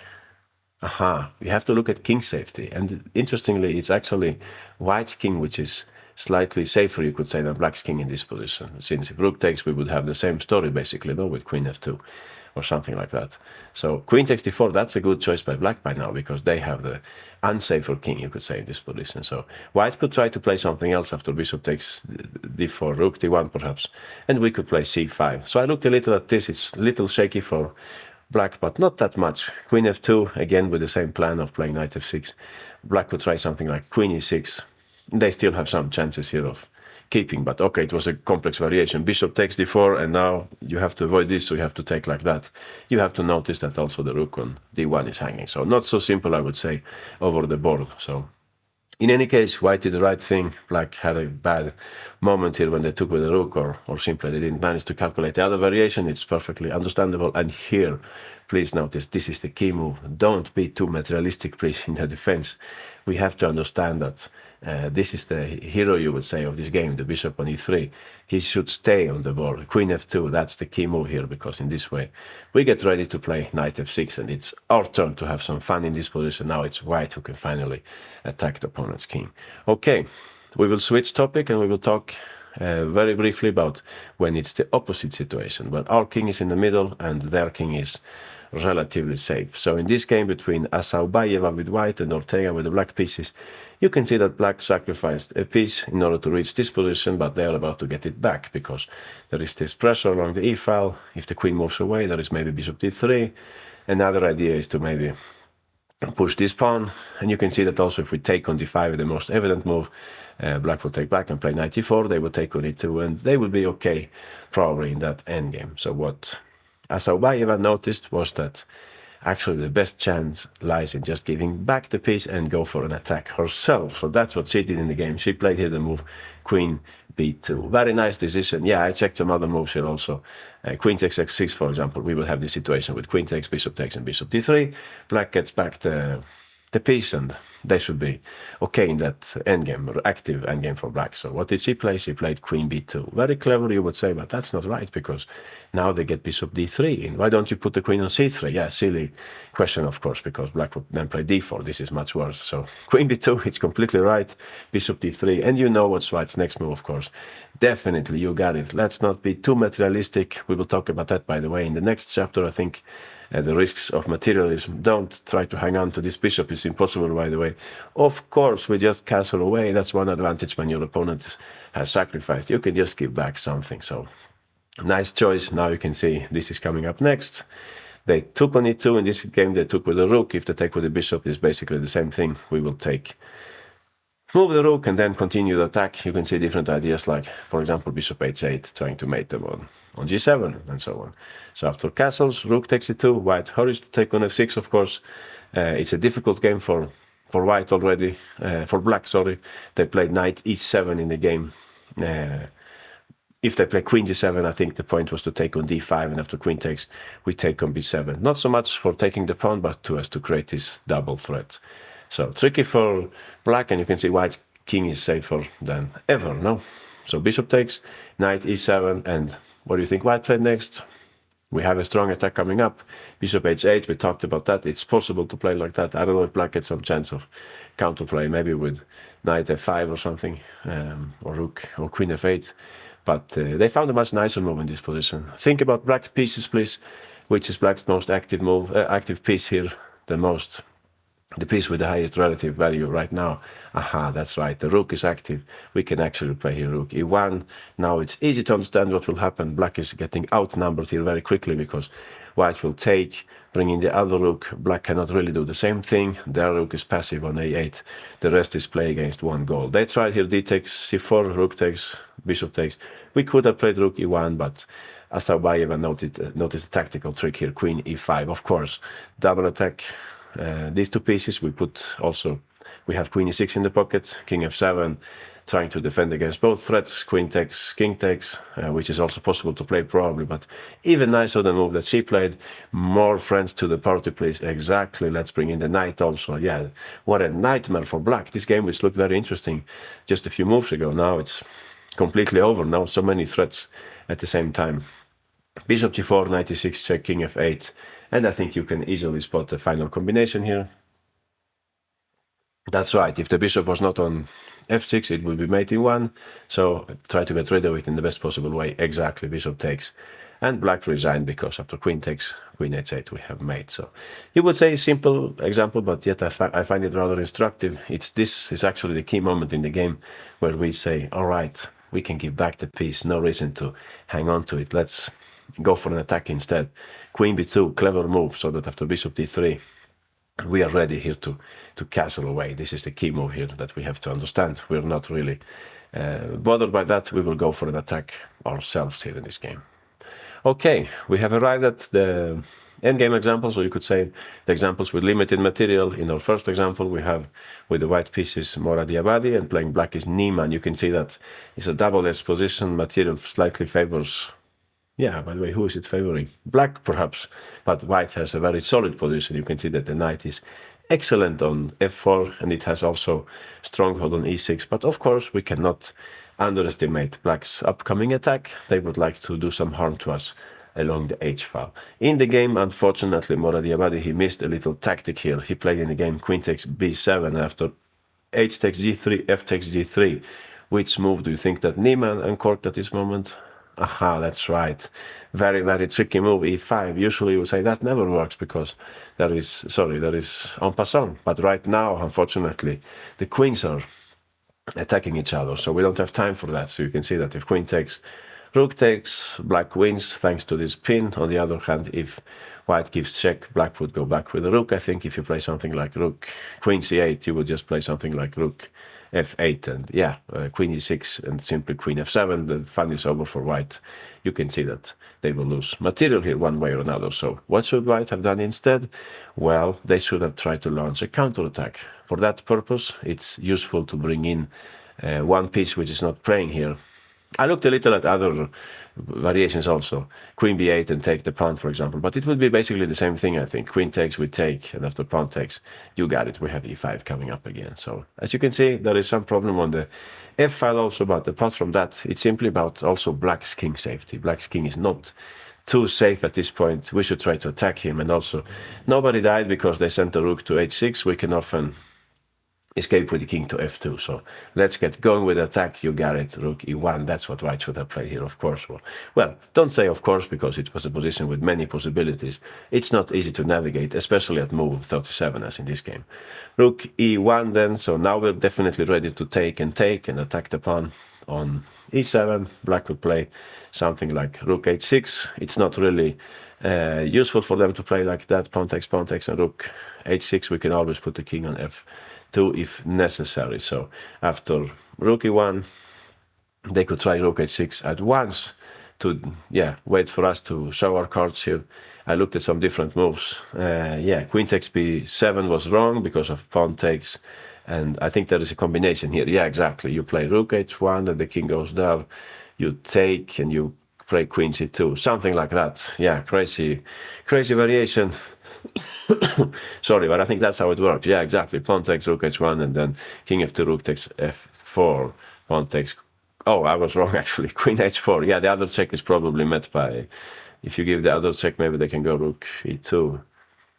Aha, we have to look at king safety. And interestingly, it's actually white's king which is slightly safer, you could say, than black's king in this position. Since if rook takes, we would have the same story, basically, no, with queen f2 or something like that. So queen takes d4, that's a good choice by black by now, because they have the unsafer king, you could say, in this position. So white could try to play something else after bishop takes d4, rook d1 perhaps, and we could play c5. So I looked a little at this. It's a little shaky for black, but not that much. Queen f2, again with the same plan of playing knight f6. Black could try something like queen e6. They still have some chances here of keeping, but okay, it was a complex variation. Bishop takes d4, and now you have to avoid this, so you have to take like that. You have to notice that also the rook on d1 is hanging. So not so simple, I would say, over the board. So In any case, white did the right thing. Black had a bad moment here when they took with the rook, or simply they didn't manage to calculate the other variation. It's perfectly understandable. And here, please notice, this is the key move. Don't be too materialistic, please, in the defense. We have to understand that this is the hero, you would say, of this game, the bishop on e3. He should stay on the board. Queen f2, that's the key move here, because in this way we get ready to play knight f6, and it's our turn to have some fun in this position. Now it's white who can finally attack the opponent's king. Okay, we will switch topic and we will talk very briefly about when it's the opposite situation, when our king is in the middle and their king is relatively safe. So in this game between Asaubayeva with white and Ortega with the black pieces, you can see that black sacrificed a piece in order to reach this position, but they are about to get it back because there is this pressure along the e-file. If the queen moves away, there is maybe bishop d3. Another idea is to maybe push this pawn, and you can see that also if we take on d5, the most evident move, black will take back and play knight e4, they will take on e2, and they will be okay probably in that endgame. So what Asaubayeva noticed was that actually the best chance lies in just giving back the piece and go for an attack herself. So that's what she did in the game. She played here the move queen b2. Very nice decision. Yeah, I checked some other moves here also. Queen takes x6, for example. We will have this situation with queen takes, and bishop d3. Black gets back the piece, and they should be okay in that endgame, or active endgame for black. So what did she play? She played queen b2. Very clever, you would say, but that's not right, because now they get bishop d3 in. Why don't you put the queen on c3? Yeah, silly question, of course, because black would then play d4. This is much worse. So queen b2, it's completely right. Bishop d3, and you know what's white's next move, of course. Definitely, you got it. Let's not be too materialistic. We will talk about that, by the way, in the next chapter, I think. The risks of materialism. Don't try to hang on to this bishop. It's impossible, by the way. Of course, we just castle away. That's one advantage when your opponent has sacrificed. You can just give back something. So, nice choice. Now you can see this is coming up next. They took on e2 in this game. They took with the rook. If they take with the bishop, it's basically the same thing. We will move the rook and then continue the attack. You can see different ideas, like, for example, bishop h8, trying to mate them on g7 and so on. So after castles, rook takes e2, white hurries to take on f6, of course. It's a difficult game for white already, for black, sorry. They played knight e7 in the game. If they play queen d7, I think the point was to take on d5, and after queen takes, we take on b7. Not so much for taking the pawn, but to create this double threat. So tricky for black, and you can see white's king is safer than ever, no? So bishop takes, knight e7, and what do you think white played next? We have a strong attack coming up. Bishop h8, we talked about that. It's possible to play like that. I don't know if black gets some chance of counterplay, maybe with knight f5 or something, or rook or queen f8. But they found a much nicer move in this position. Think about black's pieces, please. Which is black's most active move, active piece here, the piece with the highest relative value right now. Aha, that's right, the rook is active. We can actually play here rook e1. Now it's easy to understand what will happen. Black is getting outnumbered here very quickly because white will take, bring in the other rook. Black cannot really do the same thing. Their rook is passive on a8. The rest is play against one goal. They tried here d takes c4, rook takes, bishop takes. We could have played rook e1, but Asaubayeva noticed a tactical trick here, queen e5. Of course, double attack. These two pieces we have queen e6 in the pocket, king f7, trying to defend against both threats, queen takes, king takes, which is also possible to play probably, but even nicer the move that she played. More friends to the party, please. Exactly, let's bring in the knight also. Yeah, what a nightmare for black. This game which looked very interesting just a few moves ago, now it's completely over. Now so many threats at the same time. Bishop g4, knight e6 check, king f8. And I think you can easily spot the final combination here. That's right, if the bishop was not on f6, it would be mate e1. So try to get rid of it in the best possible way. Exactly, bishop takes. And black resigned because after queen takes, queen h8, we have mate. So you would say a simple example, but yet I find it rather instructive. This is actually the key moment in the game where we say, all right, we can give back the piece. No reason to hang on to it. Let's go for an attack instead. Queen b2, clever move, so that after bishop d3, we are ready here to castle away. This is the key move here that we have to understand. We're not really bothered by that. We will go for an attack ourselves here in this game. Okay, we have arrived at the endgame examples, or you could say the examples with limited material. In our first example, we have with the white pieces Mora Diabadi, and playing black is Niemann. You can see that it's a double-edged position. Material slightly favors. Yeah, by the way, who is it favoring? Black, perhaps, but white has a very solid position. You can see that the knight is excellent on f4, and it has also stronghold on e6. But of course, we cannot underestimate black's upcoming attack. They would like to do some harm to us along the h-file. In the game, unfortunately, Mora Diabadi, he missed a little tactic here. He played in the game queen takes b7 after h takes g3, f takes g3. Which move do you think that Niemann uncorked at this moment? Aha, that's right. Very, very tricky move, e5. Usually you would say that never works because that is en passant. But right now, unfortunately, the queens are attacking each other, so we don't have time for that. So you can see that if queen takes, rook takes, black wins thanks to this pin. On the other hand, if white gives check, black would go back with the rook. I think if you play something like rook, queen c8, you would just play something like rook f8 and queen e6 and simply queen f7. The fun is over for white. You can see that they will lose material here one way or another. So what should white have done instead? Well, they should have tried to launch a counterattack. For that purpose, it's useful to bring in one piece which is not playing here. I looked a little at other variations also. Queen b8 and take the pawn, for example. But it would be basically the same thing, I think. Queen takes, we take, and after pawn takes, you got it. We have e5 coming up again. So, as you can see, there is some problem on the f-file also, but apart from that, it's simply about also black's king safety. Black's king is not too safe at this point. We should try to attack him. And also, nobody died because they sent the rook to h6. We can often escape with the king to f2. So let's get going with the attack. You got it, rook e1. That's what white should have played here, of course. Well, don't say of course, because it was a position with many possibilities. It's not easy to navigate, especially at move 37, as in this game. Rook e1 then. So now we're definitely ready to take and attack the pawn on e7. Black would play something like rook h6. It's not really useful for them to play like that. Pawn takes, and rook h6. We can always put the king on f2 if necessary. So after rook e1, they could try rook h6 at once to wait for us to show our cards here. I looked at some different moves. Queen takes b7 was wrong because of pawn takes, and I think there is a combination here. Yeah, exactly. You play rook h1 and the king goes down. You take and you play queen c2, something like that. Yeah, crazy variation. Sorry, but I think that's how it works. Yeah, exactly. Pawn takes rook h1 and then king f2, rook takes f4. Pawn takes... Oh, I was wrong actually. Queen h4. Yeah, the other check is probably met by... If you give the other check, maybe they can go rook e2.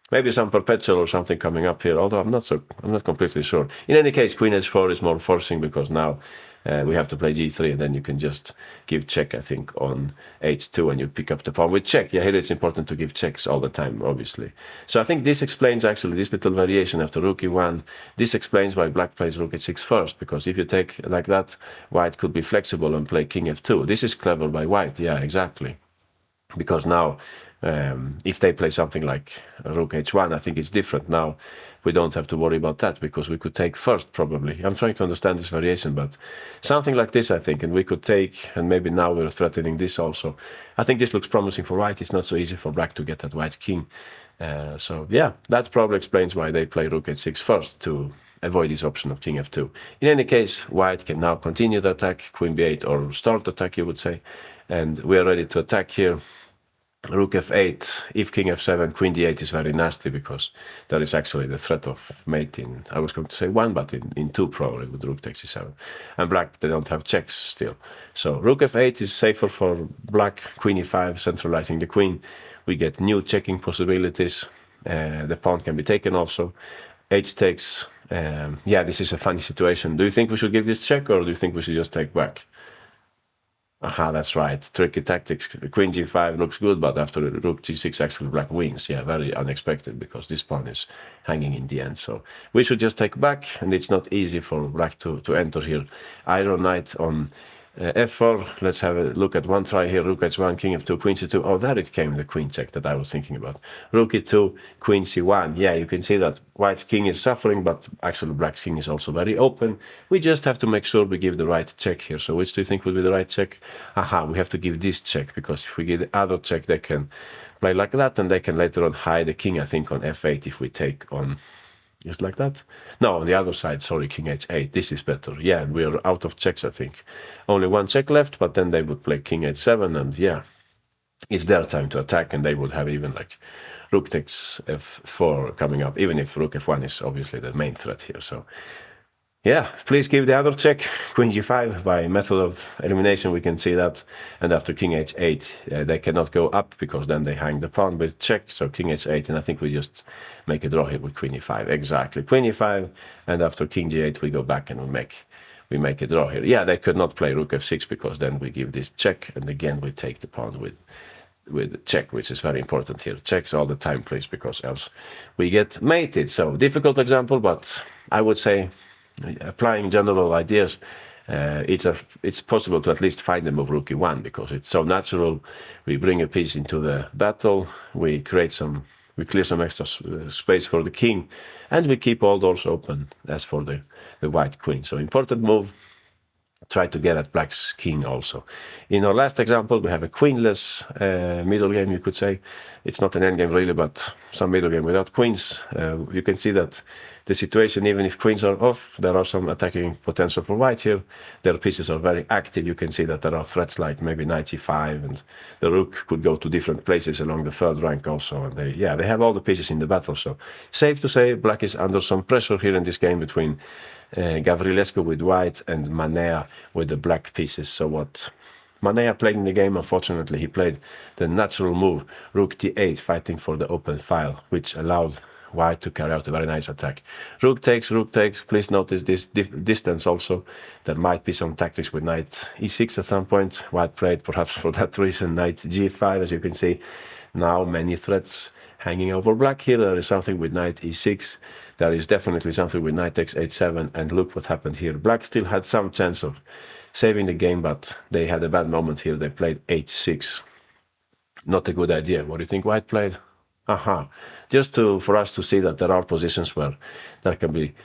Maybe some perpetual or something coming up here, although I'm not completely sure. In any case, queen h4 is more forcing because now we have to play g3 and then you can just give check, I think, on h2 and you pick up the pawn with check. Yeah, here it's important to give checks all the time, obviously. So I think this explains actually this little variation after rook e1. This explains why black plays rook h6 first, because if you take like that, white could be flexible and play king f2. This is clever by white, yeah, exactly. Because now, if they play something like rook h1, I think it's different. Now we don't have to worry about that because we could take first probably. I'm trying to understand this variation, but something like this, I think, and we could take, and maybe now we're threatening this also. I think this looks promising for white. It's not so easy for black to get that white king. So yeah, that probably explains why they play rook h6 first, to avoid this option of king f2. In any case, white can now continue the attack, queen b8, or start the attack, you would say. And we are ready to attack here. Rook f8, if king f7, queen d8 is very nasty because there is actually the threat of mate in, I was going to say 1, but in 2 probably with rook takes e7. And black, they don't have checks still. So rook f8 is safer for black, queen e5, centralizing the queen. We get new checking possibilities. The pawn can be taken also. H takes, this is a funny situation. Do you think we should give this check or do you think we should just take back? Aha, that's right. Tricky tactics. Queen g5 looks good, but after rook g6, actually black wins. Yeah, very unexpected because this pawn is hanging in the end. So we should just take back, and it's not easy for black to enter here. Iron knight on f4, let's have a look at one try here. Rook h1, king f2, queen c2. Oh, there it came, the queen check that I was thinking about. Rook e2, queen c1. Yeah, you can see that white's king is suffering, but actually black's king is also very open. We just have to make sure we give the right check here. So which do you think would be the right check? Aha, we have to give this check, because if we give the other check, they can play like that, and they can later on hide the king, I think, on f8 if we take on... Just like that? No, on the other side, sorry, king h8. This is better. Yeah, we are out of checks, I think. Only one check left, but then they would play king h7, and yeah, it's their time to attack, and they would have even like rook takes f4 coming up, even if rook f1 is obviously the main threat here. So yeah, please give the other check, queen g5. By method of elimination, we can see that. And after king h8, they cannot go up, because then they hang the pawn with check. So king h8, and I think we just make a draw here with queen e5. Exactly, queen e5, and after king g8, we go back and we make a draw here. Yeah, they could not play rook f6, because then we give this check, and again we take the pawn with check, which is very important here. Checks all the time, please, because else we get mated. So difficult example, but I would say, applying general ideas, it's possible to at least find the move rook e1, because it's so natural. We bring a piece into the battle, we clear some extra space for the king, and we keep all doors open as for the white queen. So important move. Try to get at black's king also. In our last example, we have a queenless middle game, you could say. It's not an endgame really, but some middle game without queens. You can see that the situation, even if queens are off, there are some attacking potential for white here. Their pieces are very active. You can see that there are threats like maybe knight e5, and the rook could go to different places along the third rank also. And they have all the pieces in the battle. So safe to say, black is under some pressure here in this game between Gavrilescu with white and Manea with the black pieces. So what Manea played in the game, unfortunately, he played the natural move, rook d8, fighting for the open file, which allowed white to carry out a very nice attack. Rook takes, please notice this distance also. There might be some tactics with knight e6 at some point. White played perhaps for that reason knight g5, as you can see. Now many threats hanging over black here. There is something with knight e6. There is definitely something with knight takes h7, and look what happened here. Black still had some chance of saving the game, but they had a bad moment here. They played h6. Not a good idea. What do you think white played? Aha. Just for us to see that there are positions where there can be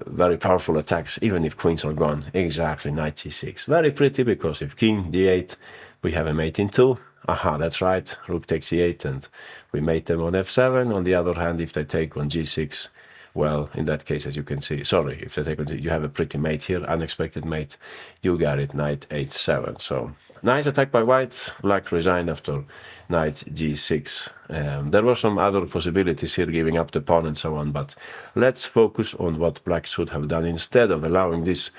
very powerful attacks, even if queens are gone. Exactly, knight g6. Very pretty, because if king d8, we have a mate in 2. Aha, that's right. Rook takes e8, and we mate them on f7. On the other hand, if they take on g6, well, in that case, as you can see, sorry, if they take on you have a pretty mate here, unexpected mate. You got it, knight h7. So nice attack by white. Black resigned after knight g6. There were some other possibilities here, giving up the pawn and so on, but let's focus on what black should have done. Instead of allowing this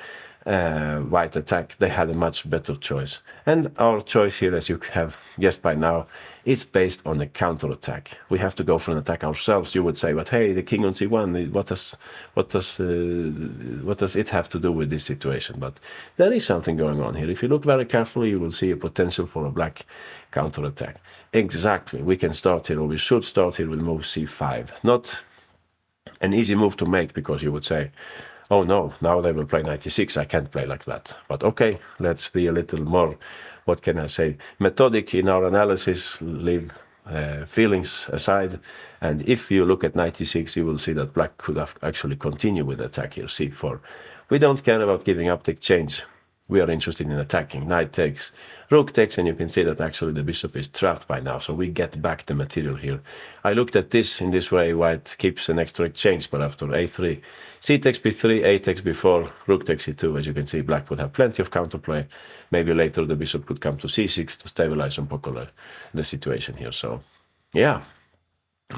white attack, they had a much better choice. And our choice here, as you have guessed by now, is based on a counterattack. We have to go for an attack ourselves. You would say, but hey, the king on c1, what does it have to do with this situation? But there is something going on here. If you look very carefully, you will see a potential for a black counterattack. Exactly. We can start here, or we should start here with move c5. Not an easy move to make, because you would say, oh no, now they will play 96, I can't play like that. But okay, let's be a little more, what can I say, methodic in our analysis, leave feelings aside. And if you look at 96, you will see that black could have actually continued with the attack here, c4. We don't care about giving up the exchange. We are interested in attacking. Knight takes, rook takes, and you can see that actually the bishop is trapped by now, so we get back the material here. I looked at this in this way, white keeps an extra exchange, but after a3, c takes b3, a takes b4, rook takes c2, as you can see, black would have plenty of counterplay. Maybe later the bishop could come to c6 to stabilize un poco the situation here. So yeah,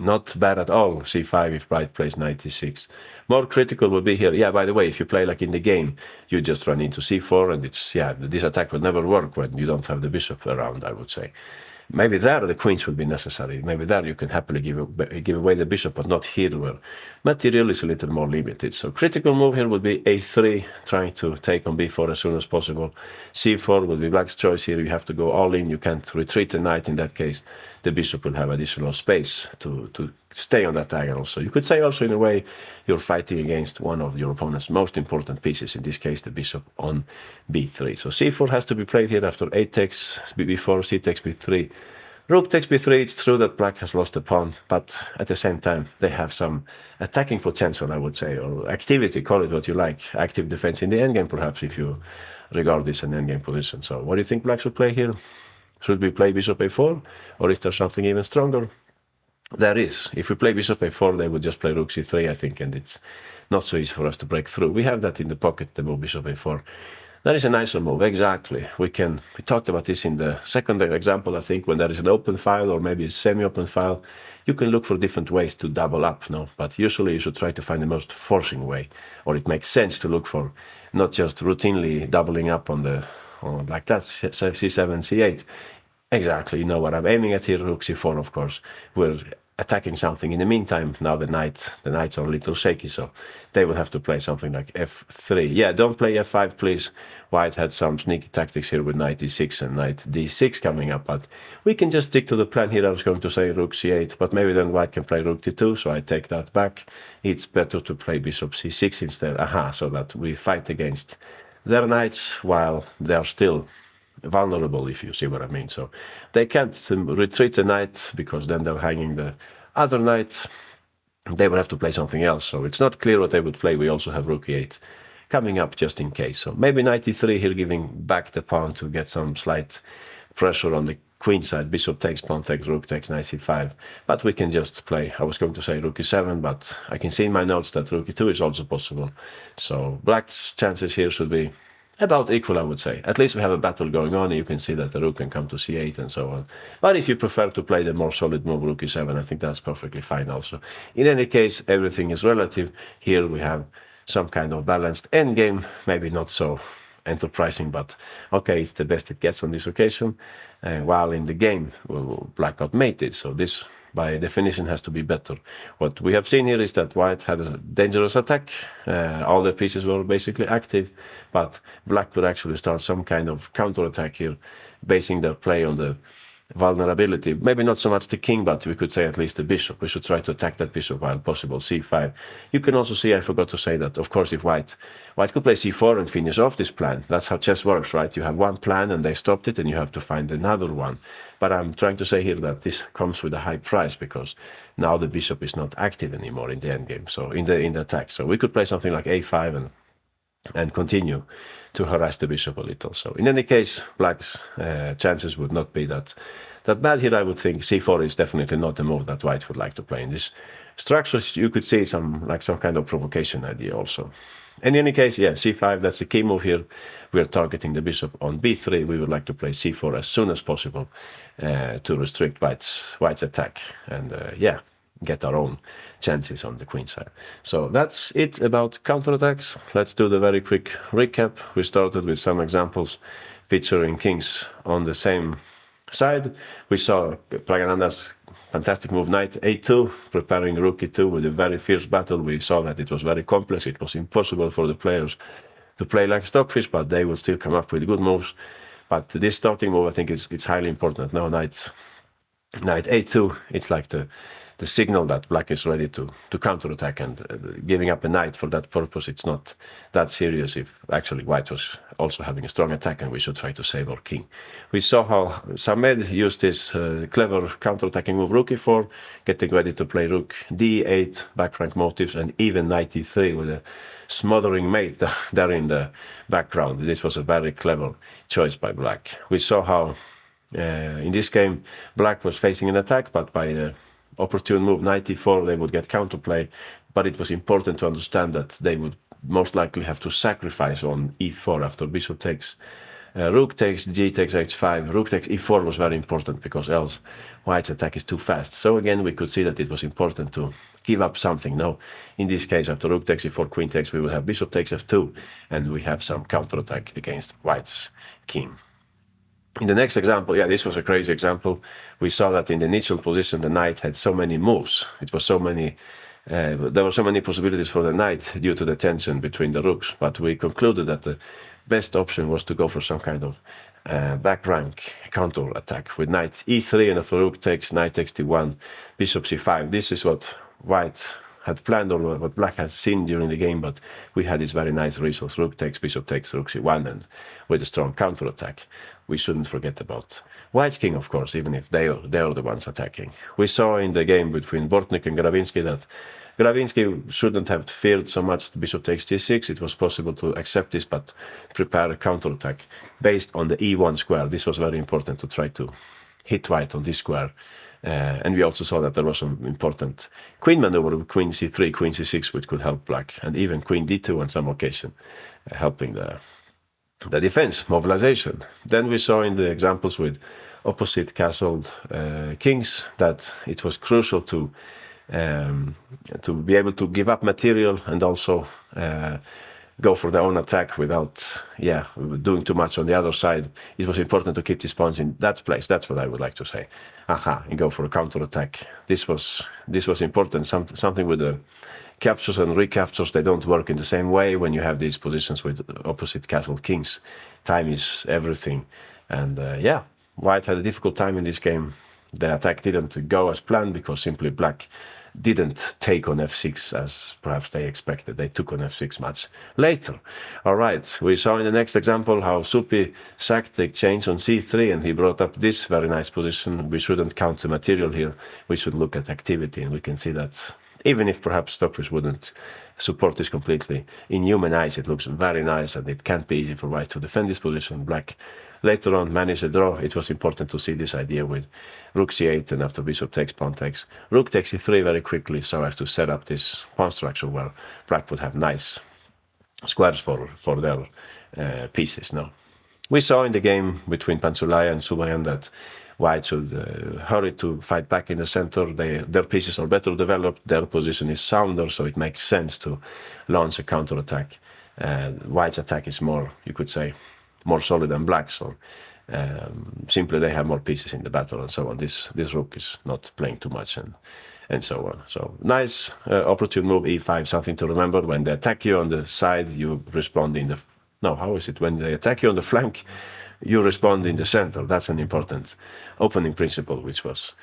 not bad at all, c5 if white plays knight e6. More critical would be here, yeah, by the way, if you play like in the game, you just run into c4, and it's, yeah, this attack would never work when you don't have the bishop around, I would say. Maybe there the queens would be necessary. Maybe there you can happily give away the bishop, but not here where material is a little more limited. So critical move here would be a3, trying to take on b4 as soon as possible. c4 would be black's choice here. You have to go all in. You can't retreat the knight in that case. The bishop will have additional space to stay on that diagonal. So you could say also in a way you're fighting against one of your opponent's most important pieces, in this case the bishop on b3. So c4 has to be played here after a takes b4, c takes b3. Rook takes b3, it's true that black has lost a pawn, but at the same time they have some attacking potential, I would say, or activity, call it what you like, active defense in the endgame perhaps, if you regard this an endgame position. So what do you think black should play here? Should we play bishop a4, or is there something even stronger? There is. If we play bishop a4, they would just play rook c3, I think, and it's not so easy for us to break through. We have that in the pocket, the move bishop a4. That is a nicer move, exactly. We talked about this in the second example, I think, when there is an open file or maybe a semi-open file, you can look for different ways to double up, no? But usually you should try to find the most forcing way, or it makes sense to look for not just routinely doubling up on like that, c7, c8. Exactly, you know what I'm aiming at here, rook c4, of course. We're attacking something. In the meantime, now the knights are a little shaky, so they will have to play something like f3. Yeah, don't play f5, please. White had some sneaky tactics here with knight e6 and knight d6 coming up, but we can just stick to the plan here. I was going to say rook c8, but maybe then white can play rook d2, so I take that back. It's better to play bishop c6 instead. Aha, so that we fight against their knights while they are still vulnerable, if you see what I mean. So they can't retreat the knight because then they're hanging the other knight. They would have to play something else. So it's not clear what they would play. We also have rook e8 coming up just in case. So maybe knight e3 here, giving back the pawn to get some slight pressure on the queen side. Bishop takes, pawn takes, rook takes, knight c5. But we can just play, I was going to say rook e7, but I can see in my notes that rook e2 is also possible. So black's chances here should be about equal, I would say. At least we have a battle going on, and you can see that the rook can come to c8 and so on. But if you prefer to play the more solid move, rook e7, I think that's perfectly fine also. In any case, everything is relative. Here we have some kind of balanced endgame, maybe not so enterprising, but okay, it's the best it gets on this occasion. While in the game, black got mated, so this by definition has to be better. What we have seen here is that white had a dangerous attack. All the pieces were basically active, but black could actually start some kind of counterattack here, basing their play on the vulnerability. Maybe not so much the king, but we could say at least the bishop. We should try to attack that bishop while possible. c5. You can also see, I forgot to say that, of course, if white could play c4 and finish off this plan. That's how chess works, right? You have one plan and they stopped it and you have to find another one. But I'm trying to say here that this comes with a high price because now the bishop is not active anymore in the endgame, so in the attack. So we could play something like a5 and continue to harass the bishop a little. So in any case, black's chances would not be that bad here. I would think c4 is definitely not the move that white would like to play in this structure. You could see some kind of provocation idea also. In any case, yeah, c5, that's the key move here. We are targeting the bishop on b3. We would like to play c4 as soon as possible to restrict white's attack and yeah, get our own chances on the queen side. So that's it about counterattacks. Let's do the very quick recap. We started with some examples featuring kings on the same side. We saw Pragananda's fantastic move knight a2, preparing rook e2 with a very fierce battle. We saw that it was very complex. It was impossible for the players to play like stockfish, but they would still come up with good moves. But this starting move, I think it's highly important. Now knight a2, it's like the signal that black is ready to counterattack, and giving up a knight for that purpose, it's not that serious if actually white was also having a strong attack and we should try to save our king. We saw how Samed used this clever counterattacking move rook e4, getting ready to play rook d8, back rank motives, and even knight e3 with a smothering mate there in the background. This was a very clever choice by black. We saw how in this game black was facing an attack, but by opportune move knight e4 they would get counterplay, but it was important to understand that they would most likely have to sacrifice on e4 after bishop takes, rook takes, g takes h5, rook takes e4 was very important because else white's attack is too fast. So again we could see that it was important to give up something. Now in this case after rook takes e4, queen takes, we will have bishop takes f2 and we have some counterattack against white's king. In the next example, yeah, this was a crazy example. We saw that in the initial position, the knight had so many moves. It was so many, there were so many possibilities for the knight due to the tension between the rooks. But we concluded that the best option was to go for some kind of back rank counter-attack with knight e3, and if a rook takes, knight takes d1, bishop c5. This is what white had planned, or what black had seen during the game, but we had this very nice resource. Rook takes, bishop takes, rook c1, and with a strong counter-attack. We shouldn't forget about white's king, of course, even if they are the ones attacking. We saw in the game between Bortnik and Gravinsky that Gravinsky shouldn't have feared so much the bishop takes d6. It was possible to accept this, but prepare a counterattack based on the e1 square. This was very important to try to hit white on this square. And we also saw that there was some important queen maneuver with queen c3, queen c6, which could help black, and even queen d2 on some occasion, helping the defense, mobilization. Then we saw in the examples with opposite castled kings that it was crucial to be able to give up material and also go for their own attack without doing too much on the other side. It was important to keep these pawns in that place. That's what I would like to say. And go for a counter-attack. This was important. Something with the captures and recaptures, they don't work in the same way when you have these positions with opposite castle kings. Time is everything. And white had a difficult time in this game. The attack didn't go as planned because simply black didn't take on f6 as perhaps they expected. They took on f6 much later. All right, we saw in the next example how Supi sacked the exchange on c3, and he brought up this very nice position. We shouldn't count the material here. We should look at activity, and we can see that even if perhaps Stockfish wouldn't support this completely, in human eyes it looks very nice, and it can't be easy for white to defend this position. Black later on managed a draw. It was important to see this idea with rook c8, and after bishop takes, pawn takes, rook takes e3 very quickly, so as to set up this pawn structure where black would have nice squares for their pieces. Now, we saw in the game between Pansulaya and Subayan that white should hurry to fight back in the center. Their pieces are better developed, their position is sounder, so it makes sense to launch a counterattack. White's attack is more, you could say, more solid than black, so simply they have more pieces in the battle and so on. This rook is not playing too much and so on. So nice opportune move, e5, something to remember. When they attack you on the side, you respond in the... No, how is it? When they attack you on the flank, you respond in the center. That's an important opening principle, which was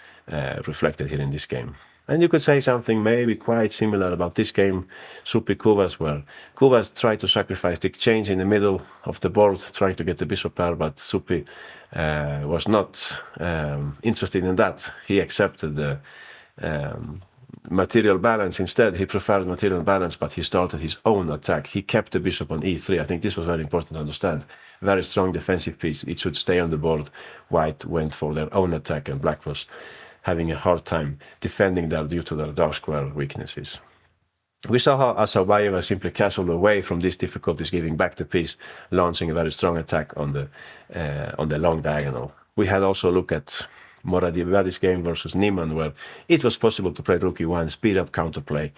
reflected here in this game. And you could say something maybe quite similar about this game, Supi Kuvas, where Kuvas tried to sacrifice the exchange in the middle of the board, trying to get the bishop pair, but Supi was not interested in that. He accepted the material balance instead. He preferred material balance, but he started his own attack. He kept the bishop on e3. I think this was very important to understand. Very strong defensive piece. It should stay on the board. White went for their own attack, and black was having a hard time defending that due to their dark square weaknesses. We saw how Asabayeva simply castled away from these difficulties, giving back the piece, launching a very strong attack on the long diagonal. We had also a look at Moradievadi's game versus Niemann, where it was possible to play rook e1, speed up counterplay,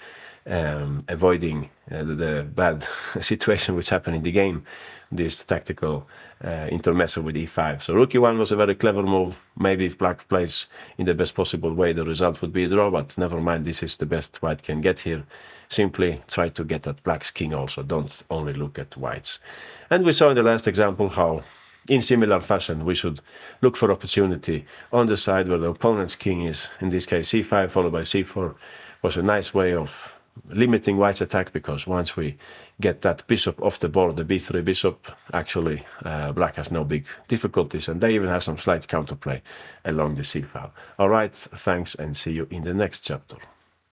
avoiding the bad situation which happened in the game, this tactical intermezzo with e5. So rook e1 was a very clever move. Maybe if black plays in the best possible way, the result would be a draw, but never mind, this is the best white can get here. Simply try to get at black's king also, don't only look at white's. And we saw in the last example how, in similar fashion, we should look for opportunity on the side where the opponent's king is. In this case, c5 followed by c4 was a nice way of limiting white's attack, because once we get that bishop off the board, the b3 bishop, actually black has no big difficulties, and they even have some slight counterplay along the c file. All right, thanks, and see you in the next chapter.